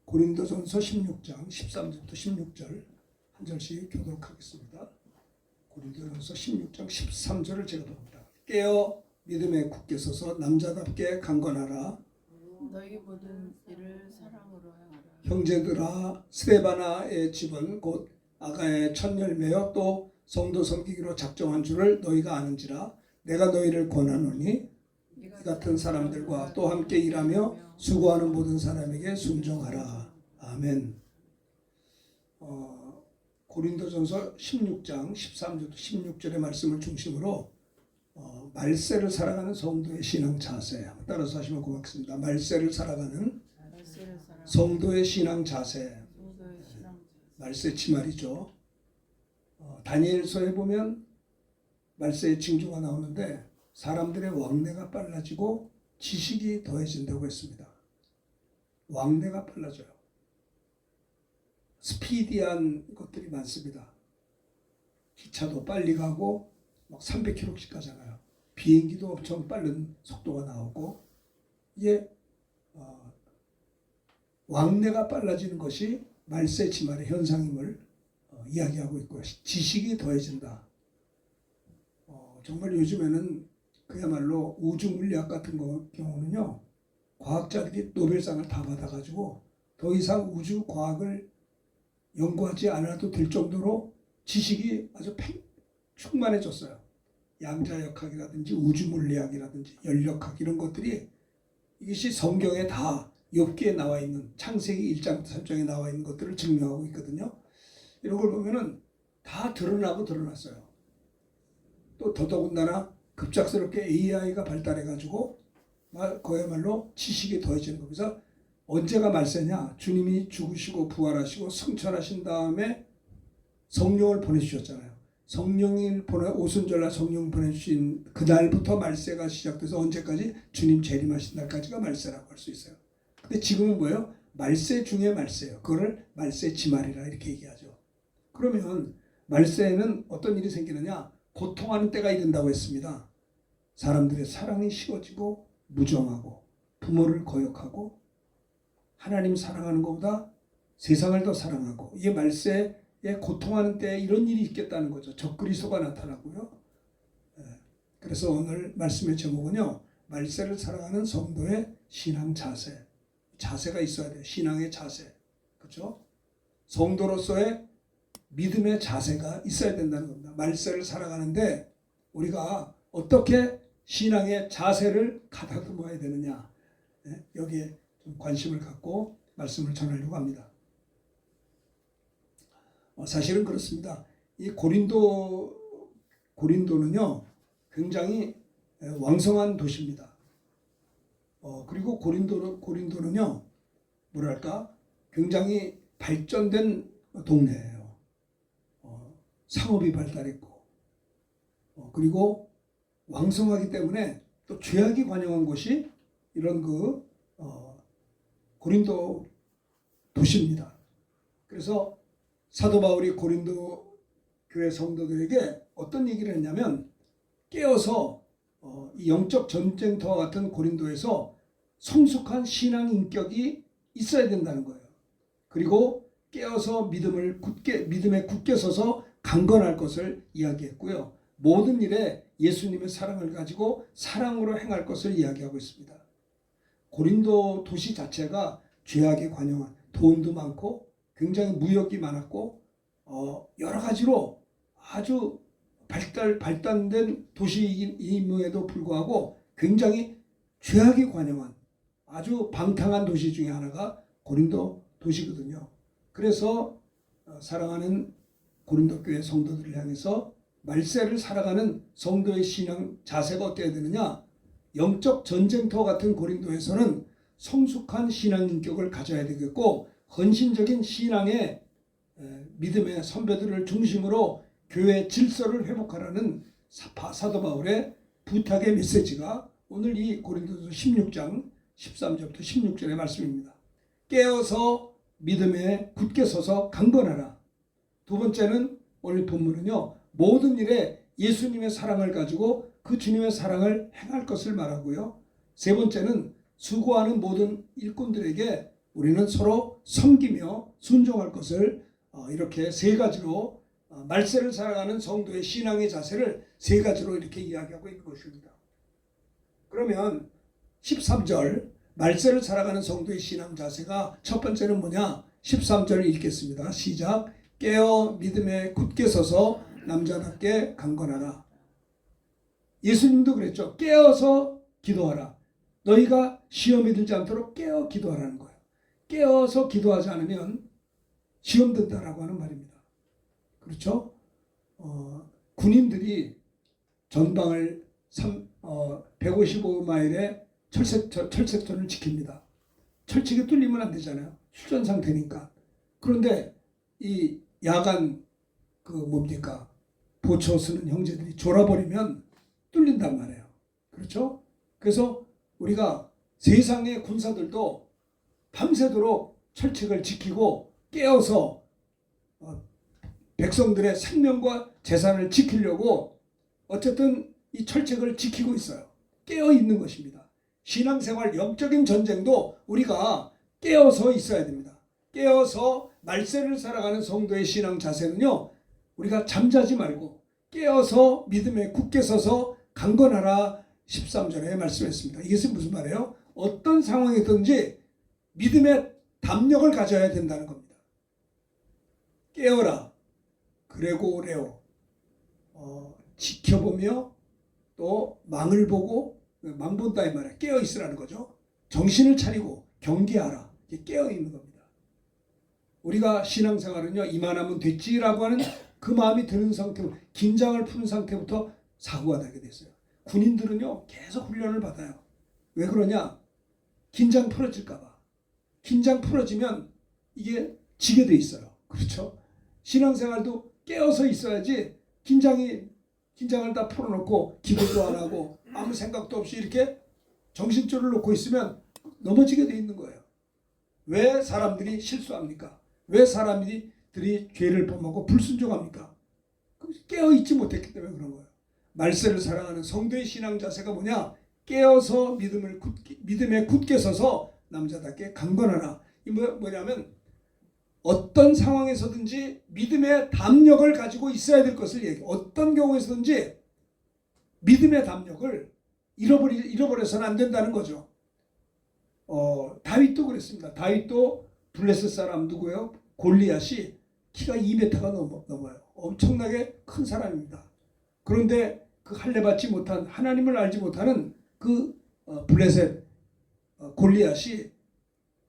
고린도전서 16장 13절부터 16절 한 절씩 교독 하겠습니다. 고린도전서 16장 13절을 제가 봅니다. 깨어 믿음에 굳게 서서 남자답게 강건하라. 너희 모든 일을 사랑으로 행하라. 형제들아, 스데바나의 집은 곧 아가의 첫 열매여 또 성도 섬기기로 작정한 줄을 너희가 아는지라. 내가 너희를 권하노니 이 같은 사람들과 또 함께 일하며 수고하는 모든 사람에게 순종하라. 아멘. 고린도전서 16장 13절부터 16절의 말씀을 중심으로 말세를 살아가는 성도의 신앙 자세 한번 따라서 하시면 고맙겠습니다. 말세를 살아가는 성도의 신앙 자세. 말세치 말이죠. 다니엘서에 보면 말세의 징조가 나오는데 사람들의 왕래가 빨라지고 지식이 더해진다고 했습니다. 왕래가 빨라져요. 스피디한 것들이 많습니다. 기차도 빨리 가고 막 300km씩 가잖아요. 비행기도 엄청 빠른 속도가 나오고 이게 왕래가 빨라지는 것이 말세치말의 현상임을 이야기하고 있고요. 지식이 더해진다. 정말 요즘에는 그야말로 우주물리학 같은 경우는요, 과학자들이 노벨상을 다 받아가지고 더 이상 우주 과학을 연구하지 않아도 될 정도로 지식이 아주 충만해졌어요. 양자역학이라든지 우주물리학이라든지 연력학 이런 것들이 이것이 성경에 다 욥기에 나와 있는 창세기 1장 3장에 나와 있는 것들을 증명하고 있거든요. 이런 걸 보면은 다 드러났어요. 또 더더군다나 급작스럽게 AI가 발달해가지고 그야말로 지식이 더해지는 겁니다. 언제가 말세냐? 주님이 죽으시고 부활하시고 승천하신 다음에 성령을 보내주셨잖아요. 오순절날 성령 보내주신 그날부터 말세가 시작돼서 언제까지? 주님 재림하신 날까지가 말세라고 할 수 있어요. 근데 지금은 뭐예요? 말세 중에 말세예요. 그거를 말세치말이라 이렇게 얘기하죠. 그러면 말세에는 어떤 일이 생기느냐? 고통하는 때가 이른다고 했습니다. 사람들의 사랑이 식어지고 무정하고 부모를 거역하고 하나님 사랑하는 것보다 세상을 더 사랑하고, 이게 말세에 고통하는 때에 이런 일이 있겠다는 거죠. 적그리스도가 나타나고요. 그래서 오늘 말씀의 제목은요, 말세를 살아가는 성도의 신앙 자세가 있어야 돼요. 신앙의 자세, 그렇죠? 성도로서의 믿음의 자세가 있어야 된다는 겁니다. 말세를 살아가는데 우리가 어떻게 신앙의 자세를 가다듬어야 되느냐, 여기에 좀 관심을 갖고 말씀을 전하려고 합니다. 사실은 그렇습니다. 이 고린도는요 굉장히 왕성한 도시입니다. 그리고 고린도는요 뭐랄까 굉장히 발전된 동네예요. 상업이 발달했고 그리고 왕성하기 때문에 또 죄악이 관영한 곳이 이런 고린도 도시입니다. 그래서 사도 바울이 고린도 교회 성도들에게 어떤 얘기를 했냐면, 깨어서 이 영적 전쟁터와 같은 고린도에서 성숙한 신앙 인격이 있어야 된다는 거예요. 그리고 깨어서 믿음에 굳게 서서 강건할 것을 이야기했고요. 모든 일에 예수님의 사랑을 가지고 사랑으로 행할 것을 이야기하고 있습니다. 고린도 도시 자체가 죄악에 관영한, 돈도 많고 굉장히 무역이 많았고 여러 가지로 아주 발달된 도시임에도 불구하고 굉장히 죄악이 관영한 아주 방탕한 도시 중에 하나가 고린도 도시거든요. 그래서 사랑하는 고린도 교회 성도들을 향해서 말세를 살아가는 성도의 신앙 자세가 어때야 되느냐? 영적 전쟁터 같은 고린도에서는 성숙한 신앙 인격을 가져야 되겠고, 헌신적인 신앙의 믿음의 선배들을 중심으로 교회 질서를 회복하라는 사도 바울의 부탁의 메시지가 오늘 이 고린도서 16장 13절부터 16절의 말씀입니다. 깨어서 믿음에 굳게 서서 강건하라. 두 번째는 오늘 본문은요, 모든 일에 예수님의 사랑을 가지고 그 주님의 사랑을 행할 것을 말하고요. 세 번째는 수고하는 모든 일꾼들에게 우리는 서로 섬기며 순종할 것을 이렇게 세 가지로 말세를 살아가는 성도의 신앙의 자세를 세 가지로 이렇게 이야기하고 있는 것입니다. 그러면 13절 말세를 살아가는 성도의 신앙 자세가 첫 번째는 뭐냐? 13절을 읽겠습니다. 시작. 깨어 믿음에 굳게 서서 남자답게 강건하라. 예수님도 그랬죠. 깨어서 기도하라. 너희가 시험에 들지 않도록 깨어 기도하라는 거예요. 깨어서 기도하지 않으면 시험 든다라고 하는 말입니다. 그렇죠? 군인들이 전방을 155마일의 철책선을 지킵니다. 철책이 뚫리면 안 되잖아요. 휴전 상태니까. 그런데 이 야간 보초 쓰는 형제들이 졸아버리면 뚫린단 말이에요. 그렇죠? 그래서 우리가 세상의 군사들도 밤새도록 철책을 지키고 깨어서 백성들의 생명과 재산을 지키려고 어쨌든 이 철책을 지키고 있어요. 깨어 있는 것입니다. 신앙생활 영적인 전쟁도 우리가 깨어서 있어야 됩니다. 깨어서 말세를 살아가는 성도의 신앙 자세는요, 우리가 잠자지 말고 깨어서 믿음에 굳게 서서 강건하라 13절에 말씀했습니다. 이것은 무슨 말이에요? 어떤 상황이든지 믿음의 담력을 가져야 된다는 겁니다. 깨어라. 그레고 오레오. 지켜보며 또 망을 보고 망본다 이 말이에요. 깨어 있으라는 거죠. 정신을 차리고 경계하라. 이게 깨어 있는 겁니다. 우리가 신앙생활은요, 이만하면 됐지라고 하는 그 마음이 드는 상태로 긴장을 푸는 상태부터 사고가 나게 됐어요. 군인들은요 계속 훈련을 받아요. 왜 그러냐? 긴장 풀어질까 봐. 긴장 풀어지면 이게 지게 돼 있어요. 그렇죠? 신앙생활도 깨어서 있어야지 긴장을 다 풀어놓고 기도도 안 하고 아무 생각도 없이 이렇게 정신줄을 놓고 있으면 넘어지게 돼 있는 거예요. 왜 사람들이 실수합니까? 왜 사람들이 죄를 범하고 불순종합니까? 깨어있지 못했기 때문에 그런 거예요. 말세를 사랑하는 성도의 신앙 자세가 뭐냐? 깨어서 믿음에 굳게 서서 남자답게 강건하라. 이 뭐냐면 어떤 상황에서든지 믿음의 담력을 가지고 있어야 될 것을 얘기해요. 어떤 경우에서든지 믿음의 담력을 잃어버려서는 안 된다는 거죠. 다윗도 그랬습니다. 다윗도 블레셋 사람 누구예요? 골리앗이 키가 2m가 넘어요. 엄청나게 큰 사람입니다. 그런데 그 할례받지 못한 하나님을 알지 못하는 그 블레셋 골리앗이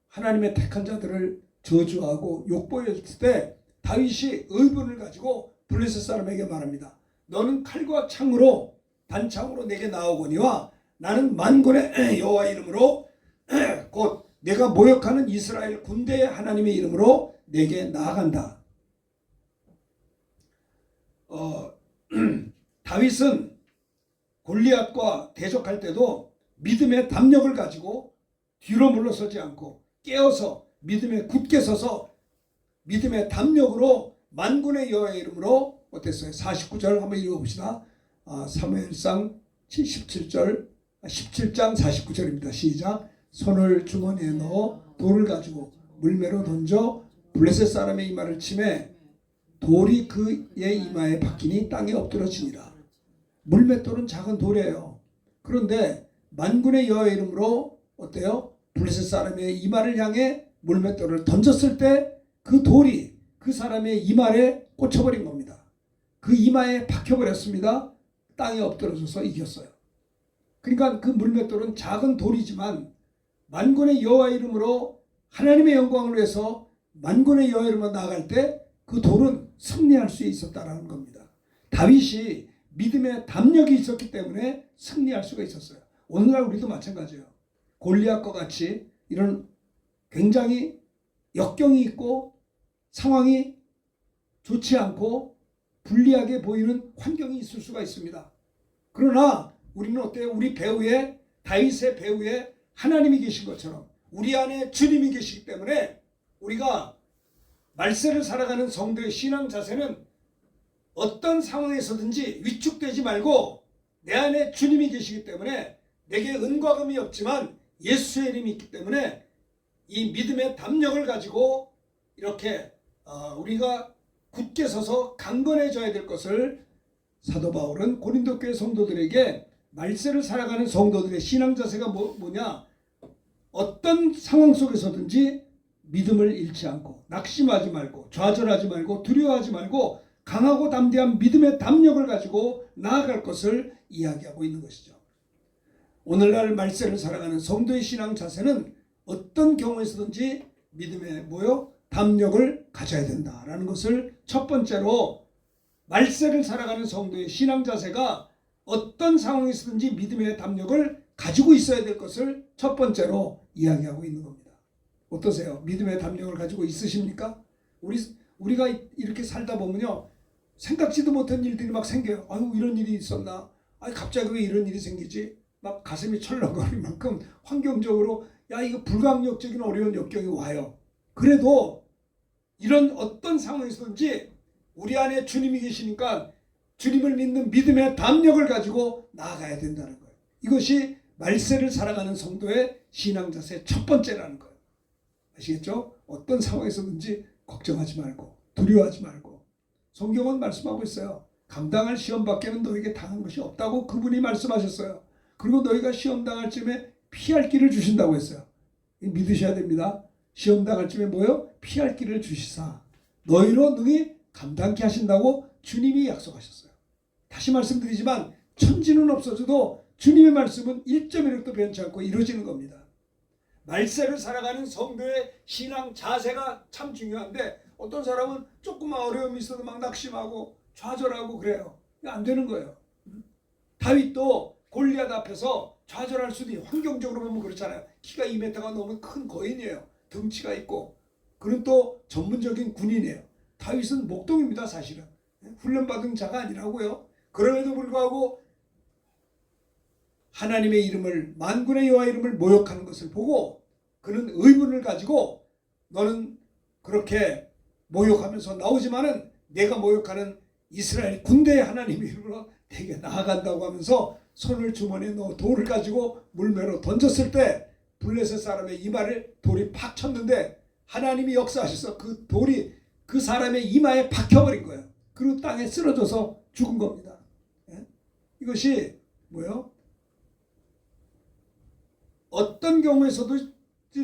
하나님의 택한 자들을 저주하고 욕보였을 때 다윗이 의분을 가지고 블레셋 사람에게 말합니다. 너는 칼과 창으로 단창으로 내게 나오거니와 나는 만군의 여호와 이름으로 곧 내가 모욕하는 이스라엘 군대의 하나님의 이름으로 내게 나아간다. 다윗은 골리앗과 대적할 때도 믿음의 담력을 가지고 뒤로 물러서지 않고 깨어서 믿음에 굳게 서서 믿음의 담력으로 만군의 여호와의 이름으로 어땠어요? 49절 한번 읽어봅시다. 사무엘상 17장 49절입니다. 시작. 손을 주머니에 넣어 돌을 가지고 물매로 던져 블레셋 사람의 이마를 치매 돌이 그의 이마에 박히니 땅에 엎드러지니라. 물맷돌은 작은 돌이에요. 그런데 만군의 여호와의 이름으로 어때요? 블레셋 사람의 이마를 향해 물맷돌을 던졌을 때 그 돌이 그 사람의 이마에 꽂혀버린 겁니다. 그 이마에 박혀버렸습니다. 땅에 엎드러져서 이겼어요. 그러니까 그 물맷돌은 작은 돌이지만 만군의 여호와 이름으로 하나님의 영광을 위해서 만군의 여호와 이름으로 나아갈 때 그 돌은 승리할 수 있었다라는 겁니다. 다윗이 믿음의 담력이 있었기 때문에 승리할 수가 있었어요. 오늘날 우리도 마찬가지예요. 골리앗과 같이 이런 굉장히 역경이 있고 상황이 좋지 않고 불리하게 보이는 환경이 있을 수가 있습니다. 그러나 우리는 어때요? 우리 배후에 다윗의 배후에 하나님이 계신 것처럼 우리 안에 주님이 계시기 때문에 우리가 말세를 살아가는 성도의 신앙 자세는 어떤 상황에서든지 위축되지 말고 내 안에 주님이 계시기 때문에 내게 은과금이 없지만 예수의 이름이 있기 때문에 이 믿음의 담력을 가지고 이렇게 우리가 굳게 서서 강건해져야 될 것을 사도 바울은 고린도 교회 성도들에게 말세를 살아가는 성도들의 신앙 자세가 뭐냐? 어떤 상황 속에서든지 믿음을 잃지 않고 낙심하지 말고 좌절하지 말고 두려워하지 말고 강하고 담대한 믿음의 담력을 가지고 나아갈 것을 이야기하고 있는 것이죠. 오늘날 말세를 살아가는 성도의 신앙 자세는 어떤 경우에서든지 믿음의 담력을 가져야 된다라는 것을 첫 번째로 말세를 살아가는 성도의 신앙 자세가 어떤 상황에서든지 믿음의 담력을 가지고 있어야 될 것을 첫 번째로 이야기하고 있는 겁니다. 어떠세요? 믿음의 담력을 가지고 있으십니까? 우리가 이렇게 살다 보면요, 생각지도 못한 일들이 막 생겨요. 아유, 이런 일이 있었나? 아니, 갑자기 왜 이런 일이 생기지? 막 가슴이 철렁거릴 만큼 환경적으로 이거 불가항력적인 어려운 역경이 와요. 그래도 이런 어떤 상황에서든지 우리 안에 주님이 계시니까 주님을 믿는 믿음의 담력을 가지고 나아가야 된다는 거예요. 이것이 말세를 살아가는 성도의 신앙 자세 첫 번째라는 거예요. 아시겠죠? 어떤 상황에서든지 걱정하지 말고 두려워하지 말고, 성경은 말씀하고 있어요. 감당할 시험 밖에는 너에게 당한 것이 없다고 그분이 말씀하셨어요. 그리고 너희가 시험 당할 쯤에 피할 길을 주신다고 했어요. 믿으셔야 됩니다. 시험 당할 쯤에 피할 길을 주시사 너희로 능히 감당케 하신다고 주님이 약속하셨어요. 다시 말씀드리지만 천지는 없어져도 주님의 말씀은 1.1획도 변치 않고 이루어지는 겁니다. 말세를 살아가는 성도의 신앙 자세가 참 중요한데, 어떤 사람은 조금만 어려움이 있어도 막 낙심하고 좌절하고 그래요. 안 되는 거예요. 다윗도 골리앗 앞에서 좌절할 수도 있어요. 환경적으로 보면 그렇잖아요. 키가 2m가 넘은 큰 거인이에요. 덩치가 있고. 그는 또 전문적인 군인이에요. 다윗은 목동입니다, 사실은. 훈련받은 자가 아니라고요. 그럼에도 불구하고 하나님의 이름을, 만군의 여호와 이름을 모욕하는 것을 보고 그는 의문을 가지고, 너는 그렇게 모욕하면서 나오지만은 내가 모욕하는 이스라엘 군대의 하나님의 이름으로 내게 나아간다고 하면서 손을 주머니에 넣어 돌을 가지고 물매로 던졌을 때 블레셋 사람의 이마를 돌이 팍 쳤는데 하나님이 역사하셔서 그 돌이 그 사람의 이마에 박혀버린 거예요. 그리고 땅에 쓰러져서 죽은 겁니다. 이것이 어떤 경우에서도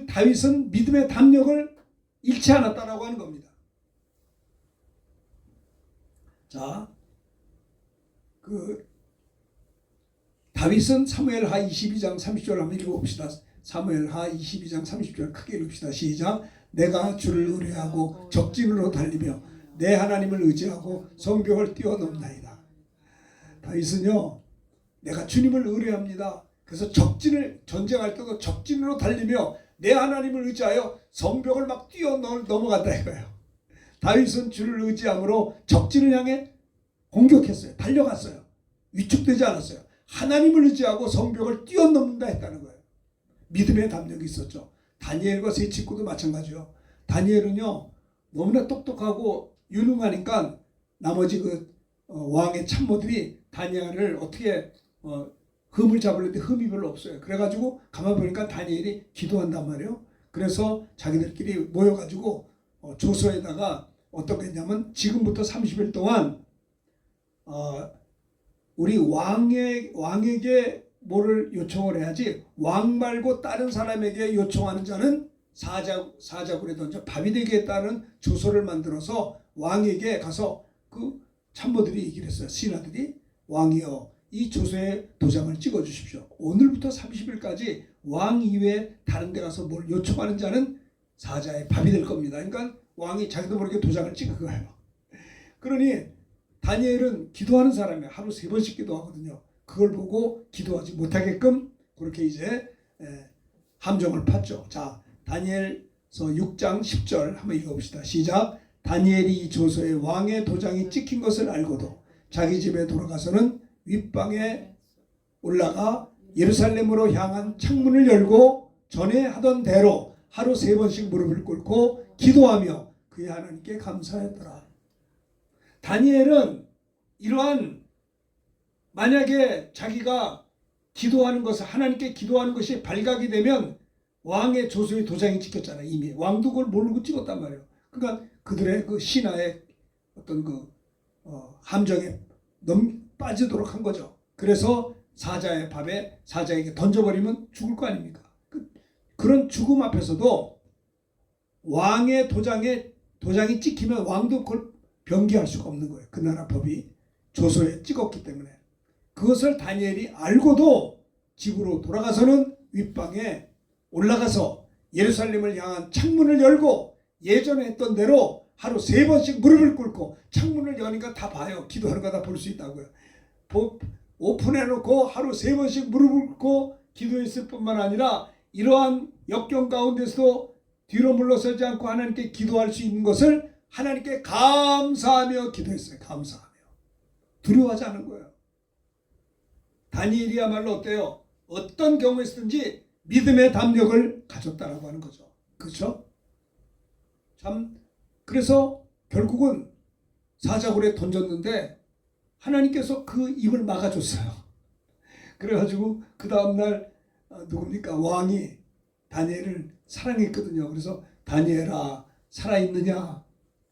다윗은 믿음의 담력을 잃지 않았다라고 하는 겁니다. 자, 다윗은 사무엘하 22장 30절 한번 읽어봅시다. 사무엘하 22장 30절 크게 읽읍시다. 시작. 내가 주를 의뢰하고 적진으로 달리며 내 하나님을 의지하고 성벽을 뛰어넘나이다. 다윗은요, 내가 주님을 의뢰합니다. 그래서 전쟁할 때도 적진으로 달리며 내 하나님을 의지하여 성벽을 막 넘어간다 이거예요. 다윗은 주를 의지함으로 적진을 향해 공격했어요. 달려갔어요. 위축되지 않았어요. 하나님을 의지하고 성벽을 뛰어넘는다 했다는 거예요. 믿음의 담력이 있었죠. 다니엘과 세 친구도 마찬가지요. 다니엘은요, 너무나 똑똑하고 유능하니까 나머지 왕의 참모들이 다니엘을 어떻게 흠을 잡으려는데 흠이 별로 없어요. 그래가지고 가만 보니까 다니엘이 기도한단 말이에요. 그래서 자기들끼리 모여가지고 조서에다가 어떻게 했냐면, 지금부터 30일 동안 우리 왕에게 뭐를 요청을 해야지, 왕 말고 다른 사람에게 요청하는 자는 사자굴에 던져 밥이 되겠다는 조서를 만들어서 왕에게 가서 그 참모들이 얘기를 했어요. 신하들이, 왕이여 이 조서에 도장을 찍어 주십시오. 오늘부터 30일까지 왕 이외에 다른 데 가서 뭘 요청하는 자는 사자의 밥이 될 겁니다. 그러니까 왕이 자기도 모르게 도장을 찍은 거예요. 그러니 다니엘은 기도하는 사람이에요. 하루 3번씩 기도하거든요. 그걸 보고 기도하지 못하게끔 그렇게 이제 함정을 팠죠. 자, 다니엘서 6장 10절 한번 읽어봅시다. 시작. 다니엘이 이 조서에 왕의 도장이 찍힌 것을 알고도 자기 집에 돌아가서는 윗방에 올라가 예루살렘으로 향한 창문을 열고 전에 하던 대로 하루 3번씩 무릎을 꿇고 기도하며 그의 하나님께 감사했더라. 다니엘은 이러한, 만약에 자기가 기도하는 것을, 하나님께 기도하는 것이 발각이 되면 왕의 조서에 도장이 찍혔잖아요. 이미 왕도 그걸 모르고 찍었단 말이에요. 그러니까 그들의 그 신하의 어떤 그 함정에 빠지도록 한 거죠. 그래서 사자의 밥에 사자에게 던져버리면 죽을 거 아닙니까? 그런 죽음 앞에서도 왕의 도장이 찍히면 왕도 그걸 변기할 수가 없는 거예요. 그 나라 법이 조서에 찍었기 때문에. 그것을 다니엘이 알고도 집으로 돌아가서는 윗방에 올라가서 예루살렘을 향한 창문을 열고 예전에 했던 대로 하루 3번씩 무릎을 꿇고 창문을 여니까 다 봐요. 기도하는 거 다 볼 수 있다고요. 오픈해놓고 하루 3번씩 무릎을 꿇고 기도했을 뿐만 아니라 이러한 역경 가운데서도 뒤로 물러서지 않고 하나님께 기도할 수 있는 것을 하나님께 감사하며 기도했어요. 감사하며. 두려워하지 않은 거예요. 다니엘이야말로 어때요? 어떤 경우에서든지 믿음의 담력을 가졌다라고 하는 거죠. 그렇죠? 참 그래서 결국은 사자굴에 던졌는데 하나님께서 그 입을 막아줬어요. 그래가지고 그 다음날 누굽니까? 왕이 다니엘을 사랑했거든요. 그래서 다니엘아 살아있느냐?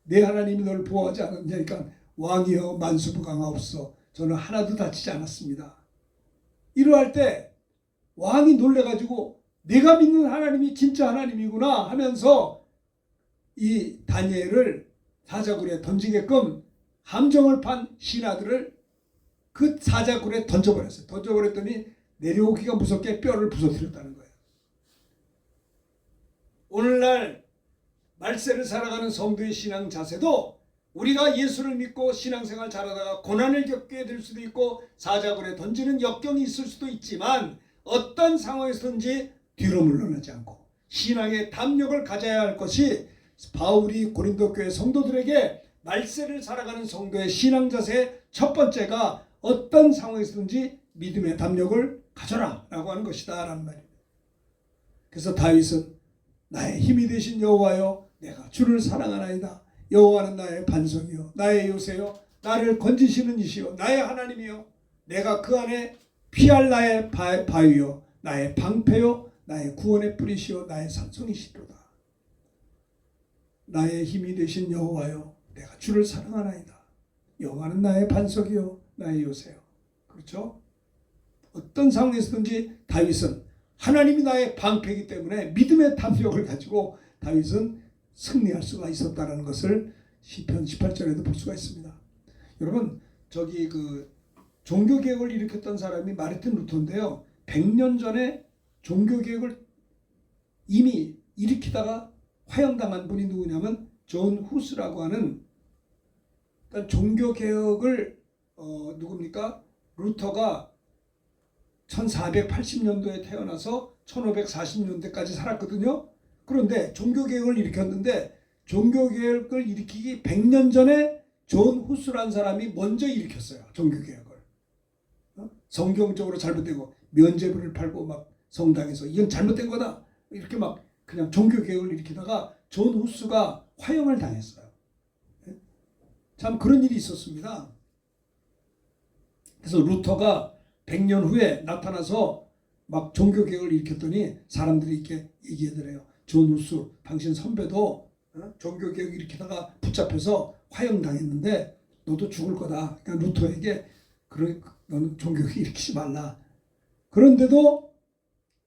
내 하나님이 너를 보호하지 않았냐? 그러니까 왕이여 만수무강하옵소서 저는 하나도 다치지 않았습니다. 이러할 때 왕이 놀래가지고 내가 믿는 하나님이 진짜 하나님이구나 하면서 이 다니엘을 사자굴에 던지게끔 함정을 판 신하들을 그 사자굴에 던져버렸어요. 던져버렸더니 내려오기가 무섭게 뼈를 부서뜨렸다는 거예요. 오늘날 말세를 살아가는 성도의 신앙 자세도 우리가 예수를 믿고 신앙생활 잘하다가 고난을 겪게 될 수도 있고 사자굴에 던지는 역경이 있을 수도 있지만 어떤 상황에서든지 뒤로 물러나지 않고 신앙의 담력을 가져야 할 것이 바울이 고린도 교회 성도들에게 말세를 살아가는 성도의 신앙 자세의 첫 번째가 어떤 상황에서든지 믿음의 담력을 가져라 라고 하는 것이다 라는 말입니다. 그래서 다윗은 나의 힘이 되신 여호와여 내가 주를 사랑하나이다. 여호와는 나의 반석이요 나의 요새요 나를 건지시는 이시요 나의 하나님이요 내가 그 안에 피할 나의 바위요 나의 방패요 나의 구원의 뿌리시요 나의 산성이시로다. 나의 힘이 되신 여호와요 내가 주를 사랑하나이다. 여호와는 나의 반석이요 나의 요새요. 그렇죠? 어떤 상황에서든지 다윗은 하나님이 나의 방패이기 때문에 믿음의 담력을 가지고 다윗은 승리할 수가 있었다는 것을 시편 18절에도 볼 수가 있습니다. 여러분 저기 그 종교개혁을 일으켰던 사람이 마르틴 루터인데요. 100년 전에 종교개혁을 이미 일으키다가 화형당한 분이 누구냐면 존 후스라고 하는 일단 종교개혁을 누굽니까? 루터가 1480년도에 태어나서 1540년대까지 살았거든요. 그런데 종교개혁을 일으켰는데 종교개혁을 일으키기 100년 전에 존 후스라는 사람이 먼저 일으켰어요. 종교개혁을. 성경적으로 잘못되고 면죄부를 팔고 막 성당에서 이건 잘못된 거다. 이렇게 막 그냥 종교개혁을 일으키다가 존 후스가 화형을 당했어요. 참 그런 일이 있었습니다. 그래서 루터가 100년 후에 나타나서 막 종교개혁을 일으켰더니 사람들이 이렇게 얘기하더래요. 존 후스 당신 선배도 종교개혁 일으키다가 붙잡혀서 화형당했는데 너도 죽을 거다. 그러니까 루터에게 너는 종교개혁 일으키지 말라. 그런데도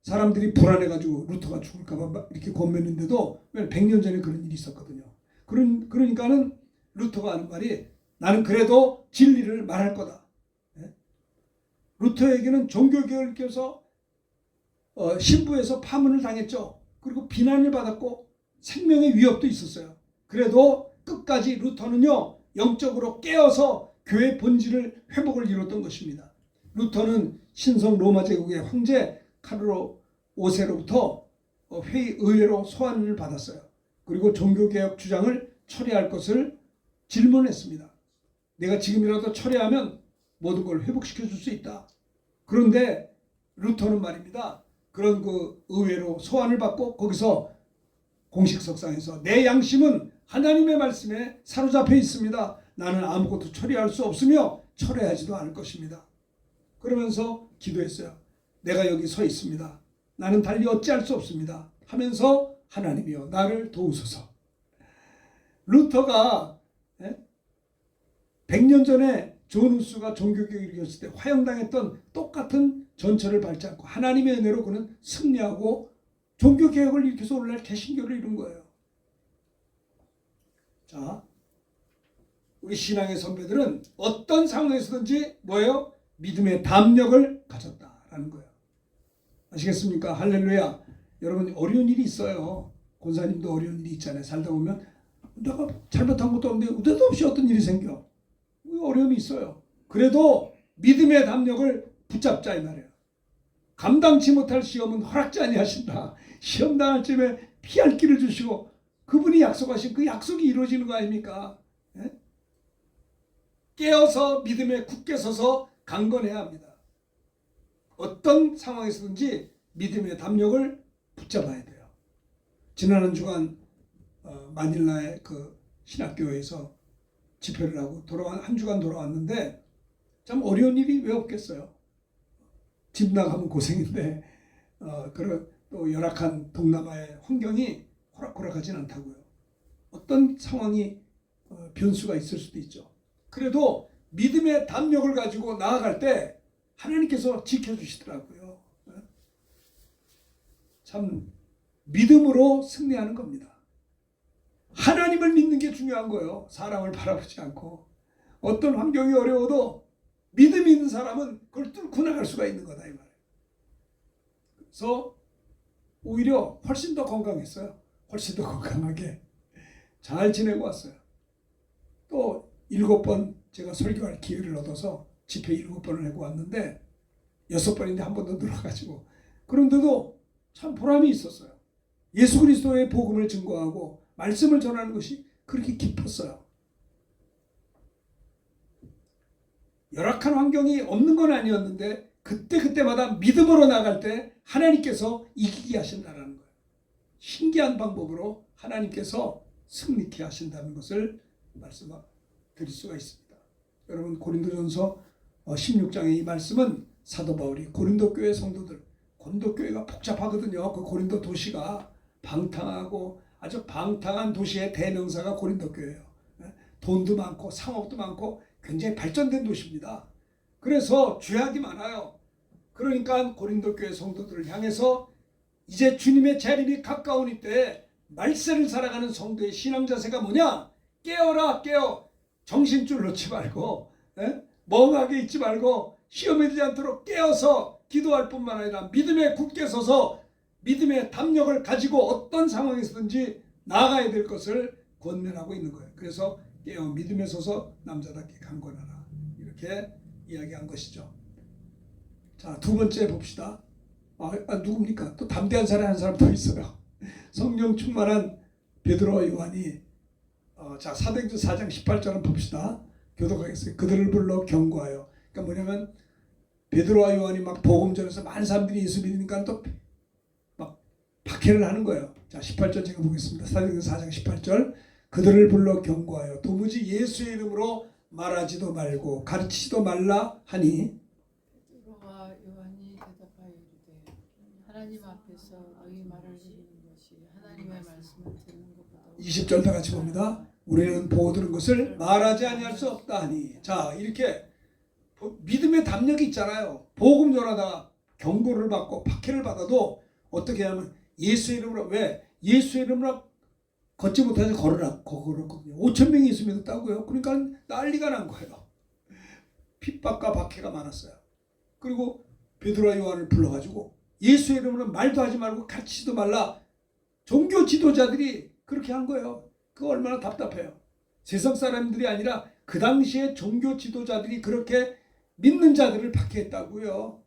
사람들이 불안해가지고 루터가 죽을까봐 이렇게 권면했는데도 100년 전에 그런 일이 있었거든요. 그러니까는 루터가 하는 말이 나는 그래도 진리를 말할 거다. 루터에게는 종교개혁을 일으켜서 신부에서 파문을 당했죠. 그리고 비난을 받았고 생명의 위협도 있었어요. 그래도 끝까지 루터는요 영적으로 깨어서 교회 본질을 회복을 이뤘던 것입니다. 루터는 신성 로마 제국의 황제 카르로 5세로부터 의회로 소환을 받았어요. 그리고 종교개혁 주장을 철회할 것을 질문했습니다. 내가 지금이라도 철회하면 모든 걸 회복시켜 줄 수 있다. 그런데 루터는 말입니다. 그런 그 의회로 소환을 받고 거기서 공식석상에서 내 양심은 하나님의 말씀에 사로잡혀 있습니다. 나는 아무것도 처리할 수 없으며 철회하지도 않을 것입니다. 그러면서 기도했어요. 내가 여기 서 있습니다. 나는 달리 어찌할 수 없습니다. 하면서 하나님이여 나를 도우소서. 루터가 100년 전에 존 후스가 종교개혁을 일으켰을 때 화형당했던 똑같은 전철을 밟지 않고 하나님의 은혜로 그는 승리하고 종교개혁을 일으켜서 오늘날 개신교를 이룬 거예요. 자, 우리 신앙의 선배들은 어떤 상황에서든지 뭐예요? 믿음의 담력을 가졌다라는 거예요. 아시겠습니까? 할렐루야. 여러분 어려운 일이 있어요. 권사님도 어려운 일이 있잖아요. 살다 보면 내가 잘못한 것도 없는데 느닷없이 어떤 일이 생겨. 어려움이 있어요. 그래도 믿음의 담력을 붙잡자 이 말이에요. 감당치 못할 시험은 허락지 아니하신다. 시험 당할 쯤에 피할 길을 주시고 그분이 약속하신 그 약속이 이루어지는 거 아닙니까? 예? 깨어서 믿음에 굳게 서서 강건해야 합니다. 어떤 상황에서든지 믿음의 담력을 붙잡아야 돼요. 지난 한 주간 마닐라의 그 신학교에서 집회를 하고 한 주간 돌아왔는데 참 어려운 일이 왜 없겠어요. 집 나가면 고생인데 그런 또 열악한 동남아의 환경이 호락호락하진 않다고요. 어떤 상황이 변수가 있을 수도 있죠. 그래도 믿음의 담력을 가지고 나아갈 때 하나님께서 지켜주시더라고요. 참 믿음으로 승리하는 겁니다. 하나님을 믿는 게 중요한 거예요. 사람을 바라보지 않고. 어떤 환경이 어려워도 믿음 있는 사람은 그걸 뚫고 나갈 수가 있는 거다 이 말이에요. 그래서 오히려 훨씬 더 건강했어요. 훨씬 더 건강하게 잘 지내고 왔어요. 또 7번 제가 설교할 기회를 얻어서 집회 7번을 하고 왔는데 6번인데 한 번 더 늘어가지고 그런데도 참 보람이 있었어요. 예수 그리스도의 복음을 증거하고 말씀을 전하는 것이 그렇게 기뻤어요. 열악한 환경이 없는 건 아니었는데 그때마다 믿음으로 나갈 때 하나님께서 이기게 하신다는 거예요. 신기한 방법으로 하나님께서 승리케 하신다는 것을 말씀드릴 수가 있습니다. 여러분 고린도전서 16장의 이 말씀은 사도 바울이 고린도 교회 성도들, 고린도 교회가 복잡하거든요. 그 고린도 도시가 방탕하고 아주 방탕한 도시의 대명사가 고린도 교회예요. 돈도 많고 상업도 많고 굉장히 발전된 도시입니다. 그래서 죄악이 많아요. 그러니까 고린도 교회 성도들을 향해서 이제 주님의 재림이 가까우니 때 말세를 살아가는 성도의 신앙 자세가 뭐냐? 깨어라 깨어. 정신줄 놓지 말고 멍하게 있지 말고 시험에 들지 않도록 깨어서 기도할 뿐만 아니라 믿음에 굳게 서서 믿음의 담력을 가지고 어떤 상황에서든지 나아가야 될 것을 권면하고 있는 거예요. 그래서 깨어 믿음에 서서 남자답게 강건하라 이렇게 이야기한 것이죠. 자, 두 번째 봅시다. 누굽니까? 또 담대한 사람 한 사람 더 있어요. 성령 충만한 베드로와 요한이 자 사도행전 4장 18절을 봅시다. 교독하겠어요. 그들을 불러 경고하여. 그러니까 뭐냐면 베드로와 요한이 막 복음 전해서 많은 사람들이 예수 믿으니까 또 막 박해를 하는 거예요. 자 18절 제가 보겠습니다. 사도행전 4장 18절 그들을 불러 경고하여 도무지 예수의 이름으로 말하지도 말고 가르치지도 말라 하니 베드로와 요한이 대답하여 이르되 하나님 앞에서 너희 말을 듣는 것이 하나님의 말씀을 듣는 것보다 20절 다 같이 봅니다. 우리는 보고 들은 것을 말하지 아니할 수 없다 하니. 자 이렇게 믿음의 담력이 있잖아요. 복음 전하다가 경고를 받고 박해를 받아도 어떻게 하면 예수의 이름으로 왜? 예수의 이름으로 걷지 못해서 걸었거든요. 5,000명이 예수 믿었다고요. 그러니까 난리가 난 거예요. 핍박과 박해가 많았어요. 그리고 베드로와 요한을 불러가지고 예수의 이름으로 말도 하지 말고 가르치지도 말라. 종교 지도자들이 그렇게 한 거예요. 그거 얼마나 답답해요. 세상 사람들이 아니라 그 당시에 종교 지도자들이 그렇게 믿는 자들을 박해했다고요.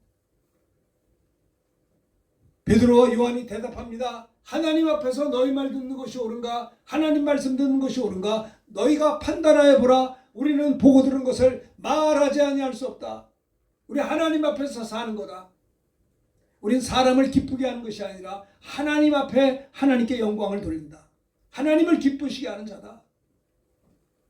베드로와 요한이 대답합니다. 하나님 앞에서 너희 말 듣는 것이 옳은가? 하나님 말씀 듣는 것이 옳은가? 너희가 판단하여 보라. 우리는 보고 들은 것을 말하지 아니할 수 없다. 우리 하나님 앞에서 사는 거다. 우린 사람을 기쁘게 하는 것이 아니라 하나님 앞에 하나님께 영광을 돌린다. 하나님을 기쁘시게 하는 자다.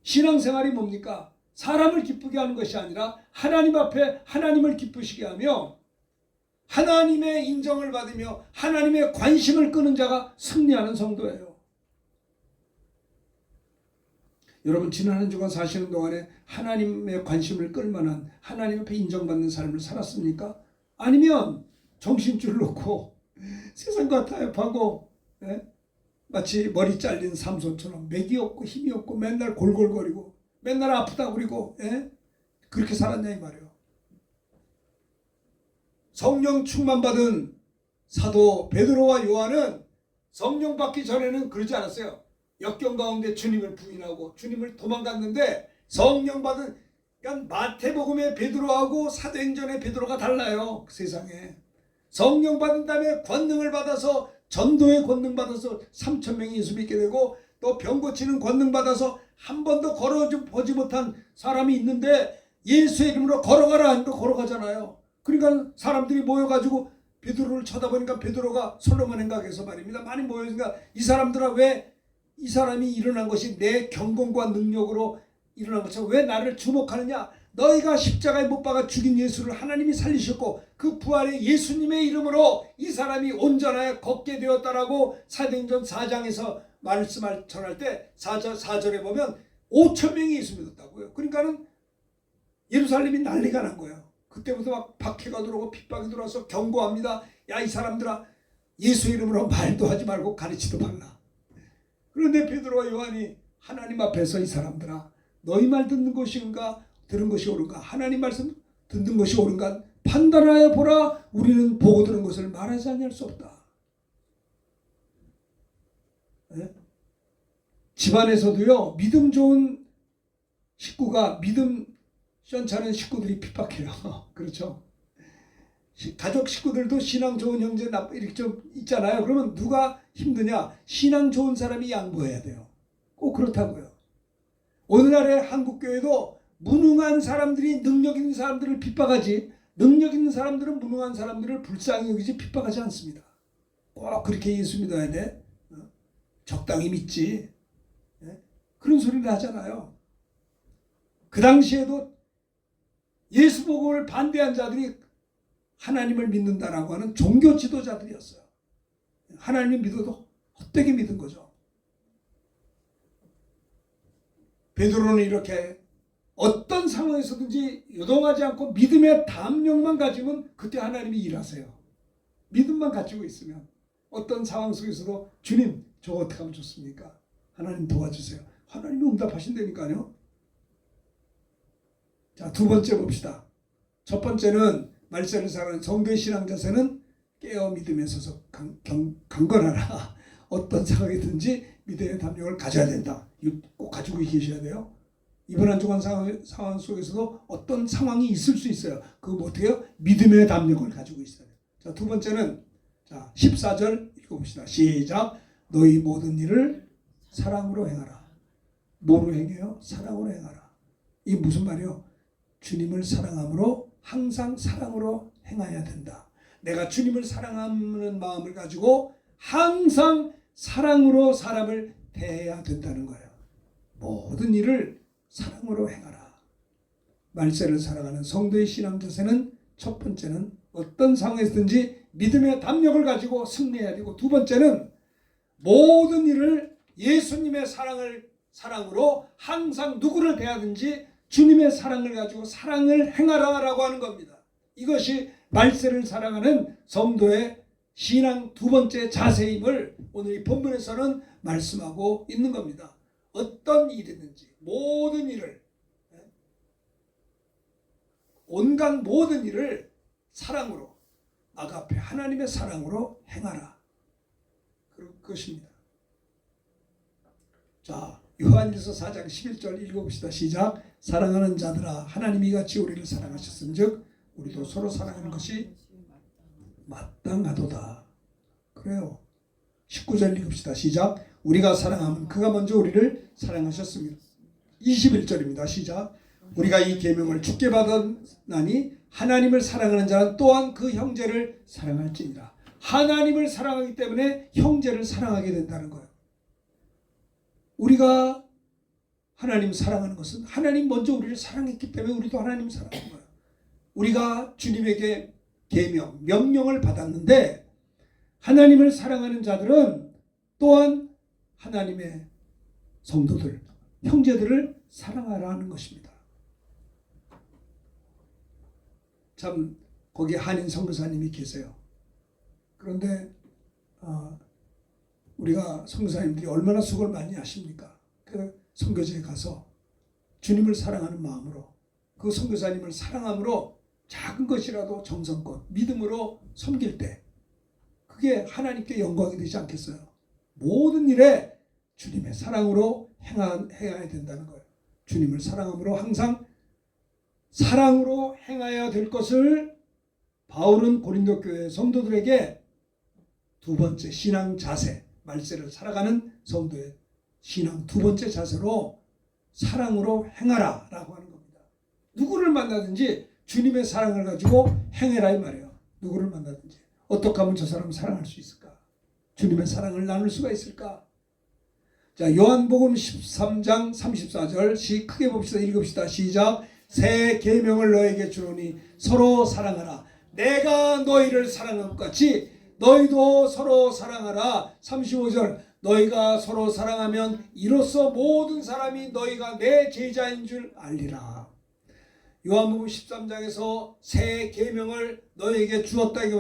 신앙생활이 뭡니까? 사람을 기쁘게 하는 것이 아니라 하나님 앞에 하나님을 기쁘시게 하며 하나님의 인정을 받으며 하나님의 관심을 끄는 자가 승리하는 성도예요. 여러분 지난 한 주간 사시는 동안에 하나님의 관심을 끌만한 하나님 앞에 인정받는 삶을 살았습니까? 아니면 정신줄 놓고 세상과 타협하고 마치 머리 잘린 삼손처럼 맥이 없고 힘이 없고 맨날 골골거리고 맨날 아프다 그리고 그렇게 살았냐 이 말이에요. 성령 충만받은 사도 베드로와 요한은 성령 받기 전에는 그러지 않았어요. 역경 가운데 주님을 부인하고 주님을 도망갔는데 성령 받은, 그러니까 마태복음의 베드로하고 사도행전의 베드로가 달라요. 그 세상에 성령 받은 다음에 권능을 받아서 전도의 권능 받아서 3,000명이 예수 믿게 되고 또 병 고치는 권능 받아서 한 번도 걸어보지 못한 사람이 있는데 예수의 이름으로 걸어가라 하니까 걸어가잖아요. 그러니까 사람들이 모여가지고 베드로를 쳐다보니까 베드로가 솔로몬 행각에서 말입니다. 많이 모여있으니까 이 사람들아 왜 이 사람이 일어난 것이 내 경건과 능력으로 일어난 것처럼 왜 나를 주목하느냐? 너희가 십자가에 못 박아 죽인 예수를 하나님이 살리셨고 그 부활의 예수님의 이름으로 이 사람이 온전하여 걷게 되었다라고 사도행전 4장에서 말씀을 전할 때 4절에 보면 5,000명이 예수 믿었다고요. 그러니까는 예루살렘이 난리가 난 거예요. 그때부터 막 박해가 들어오고 핍박이 들어와서 경고합니다. 야 이 사람들아 예수 이름으로 말도 하지 말고 가르치도 말라. 그런데 베드로와 요한이 하나님 앞에서 이 사람들아 너희 말 듣는 것인가 들은 것이 옳은가 하나님 말씀 듣는 것이 옳은가 판단하여 보라. 우리는 보고 들은 것을 말하지 아니할 수 없다. 집안에서도요 믿음 좋은 식구가 믿음 시원찮은 식구들이 핍박해요. 그렇죠? 가족 식구들도 신앙 좋은 형제 이렇게 좀 있잖아요. 그러면 누가 힘드냐? 신앙 좋은 사람이 양보해야 돼요. 꼭 그렇다고요. 오늘날의 한국교회도 무능한 사람들이 능력 있는 사람들을 핍박하지 능력 있는 사람들은 무능한 사람들을 불쌍히 여기지 핍박하지 않습니다. 꼭 그렇게 예수 믿어야 돼. 적당히 믿지. 그런 소리를 하잖아요. 그 당시에도 예수 복음을 반대한 자들이 하나님을 믿는다라고 하는 종교 지도자들이었어요. 하나님을 믿어도 헛되게 믿은 거죠. 베드로는 이렇게 어떤 상황에서든지 요동하지 않고 믿음의 담력만 가지면 그때 하나님이 일하세요. 믿음만 가지고 있으면 어떤 상황 속에서도 주님 저 어떻게 하면 좋습니까? 하나님 도와주세요. 하나님이 응답하신다니까요. 자, 두 번째 봅시다. 첫 번째는 말세를 살아가는 성도의 신앙 자세는 깨어 믿음에 서서 강건하라. 어떤 상황이든지 믿음의 담력을 가져야 된다. 이거 꼭 가지고 계셔야 돼요. 이번 한 주간 상황 속에서도 어떤 상황이 있을 수 있어요. 그거 어떻게 해요? 믿음의 담력을 가지고 있어야 돼요. 자, 두 번째는 자 14절 읽어봅시다. 시작. 너희 모든 일을 사랑으로 행하라. 뭐로 행해요? 사랑으로 행하라. 이게 무슨 말이에요? 주님을 사랑함으로 항상 사랑으로 행해야 된다. 내가 주님을 사랑하는 마음을 가지고 항상 사랑으로 사람을 대해야 된다는 거예요. 모든 일을 사랑으로 행하라. 말세를 살아가는 성도의 신앙 자세는 첫 번째는 어떤 상황에서든지 믿음의 담력을 가지고 승리해야 되고 두 번째는 모든 일을 예수님의 사랑으로 항상 누구를 대하든지 주님의 사랑을 가지고 사랑을 행하라라고 하는 겁니다. 이것이 말세를 살아가는 성도의 신앙 두 번째 자세임을 오늘 이 본문에서는 말씀하고 있는 겁니다. 어떤 일이든지 모든 일을 온갖 모든 일을 사랑으로 아가페 하나님의 사랑으로 행하라. 그것입니다. 자, 요한일서 4장 11절 읽어봅시다. 시작. 사랑하는 자들아 하나님이 같이 우리를 사랑하셨은즉 우리도 서로 사랑하는 것이 마땅하도다. 그래요. 19절 읽읍시다. 시작. 우리가 사랑하면 그가 먼저 우리를 사랑하셨습니다. 21절입니다. 시작. 우리가 이 계명을 주께 받았나니 하나님을 사랑하는 자는 또한 그 형제를 사랑할지니라. 하나님을 사랑하기 때문에 형제를 사랑하게 된다는 거예요. 우리가 하나님 사랑하는 것은 하나님 먼저 우리를 사랑했기 때문에 우리도 하나님 사랑하는 거예요. 우리가 주님에게 계명, 명령을 받았는데 하나님을 사랑하는 자들은 또한 하나님의 성도들, 형제들을 사랑하라는 것입니다. 참 거기 한인 선교사님이 계세요. 그런데 우리가 선교사님들이 얼마나 수고를 많이 하십니까? 그 선교지에 가서 주님을 사랑하는 마음으로 그 선교사님을 사랑함으로 작은 것이라도 정성껏 믿음으로 섬길 때 그게 하나님께 영광이 되지 않겠어요? 모든 일에 주님의 사랑으로 행해야 된다는 거예요. 주님을 사랑함으로 항상 사랑으로 행해야 될 것을 바울은 고린도 교회 성도들에게 두 번째 신앙 자세, 말세를 살아가는 성도의 신앙 두 번째 자세로 사랑으로 행하라 라고 하는 겁니다. 누구를 만나든지 주님의 사랑을 가지고 행해라 이 말이에요. 누구를 만나든지 어떻게 하면 저 사람을 사랑할 수 있을까? 주님의 사랑을 나눌 수가 있을까? 자, 요한복음 13장 34절 크게 봅시다. 읽읍시다. 시작. 새 계명을 너에게 주노니 서로 사랑하라. 내가 너희를 사랑한 것 같이 너희도 서로 사랑하라. 35절 너희가 서로 사랑하면 이로써 모든 사람이 너희가 내 제자인 줄 알리라. 요한복음 13장에서 새 계명을 너희에게 주었다. 이게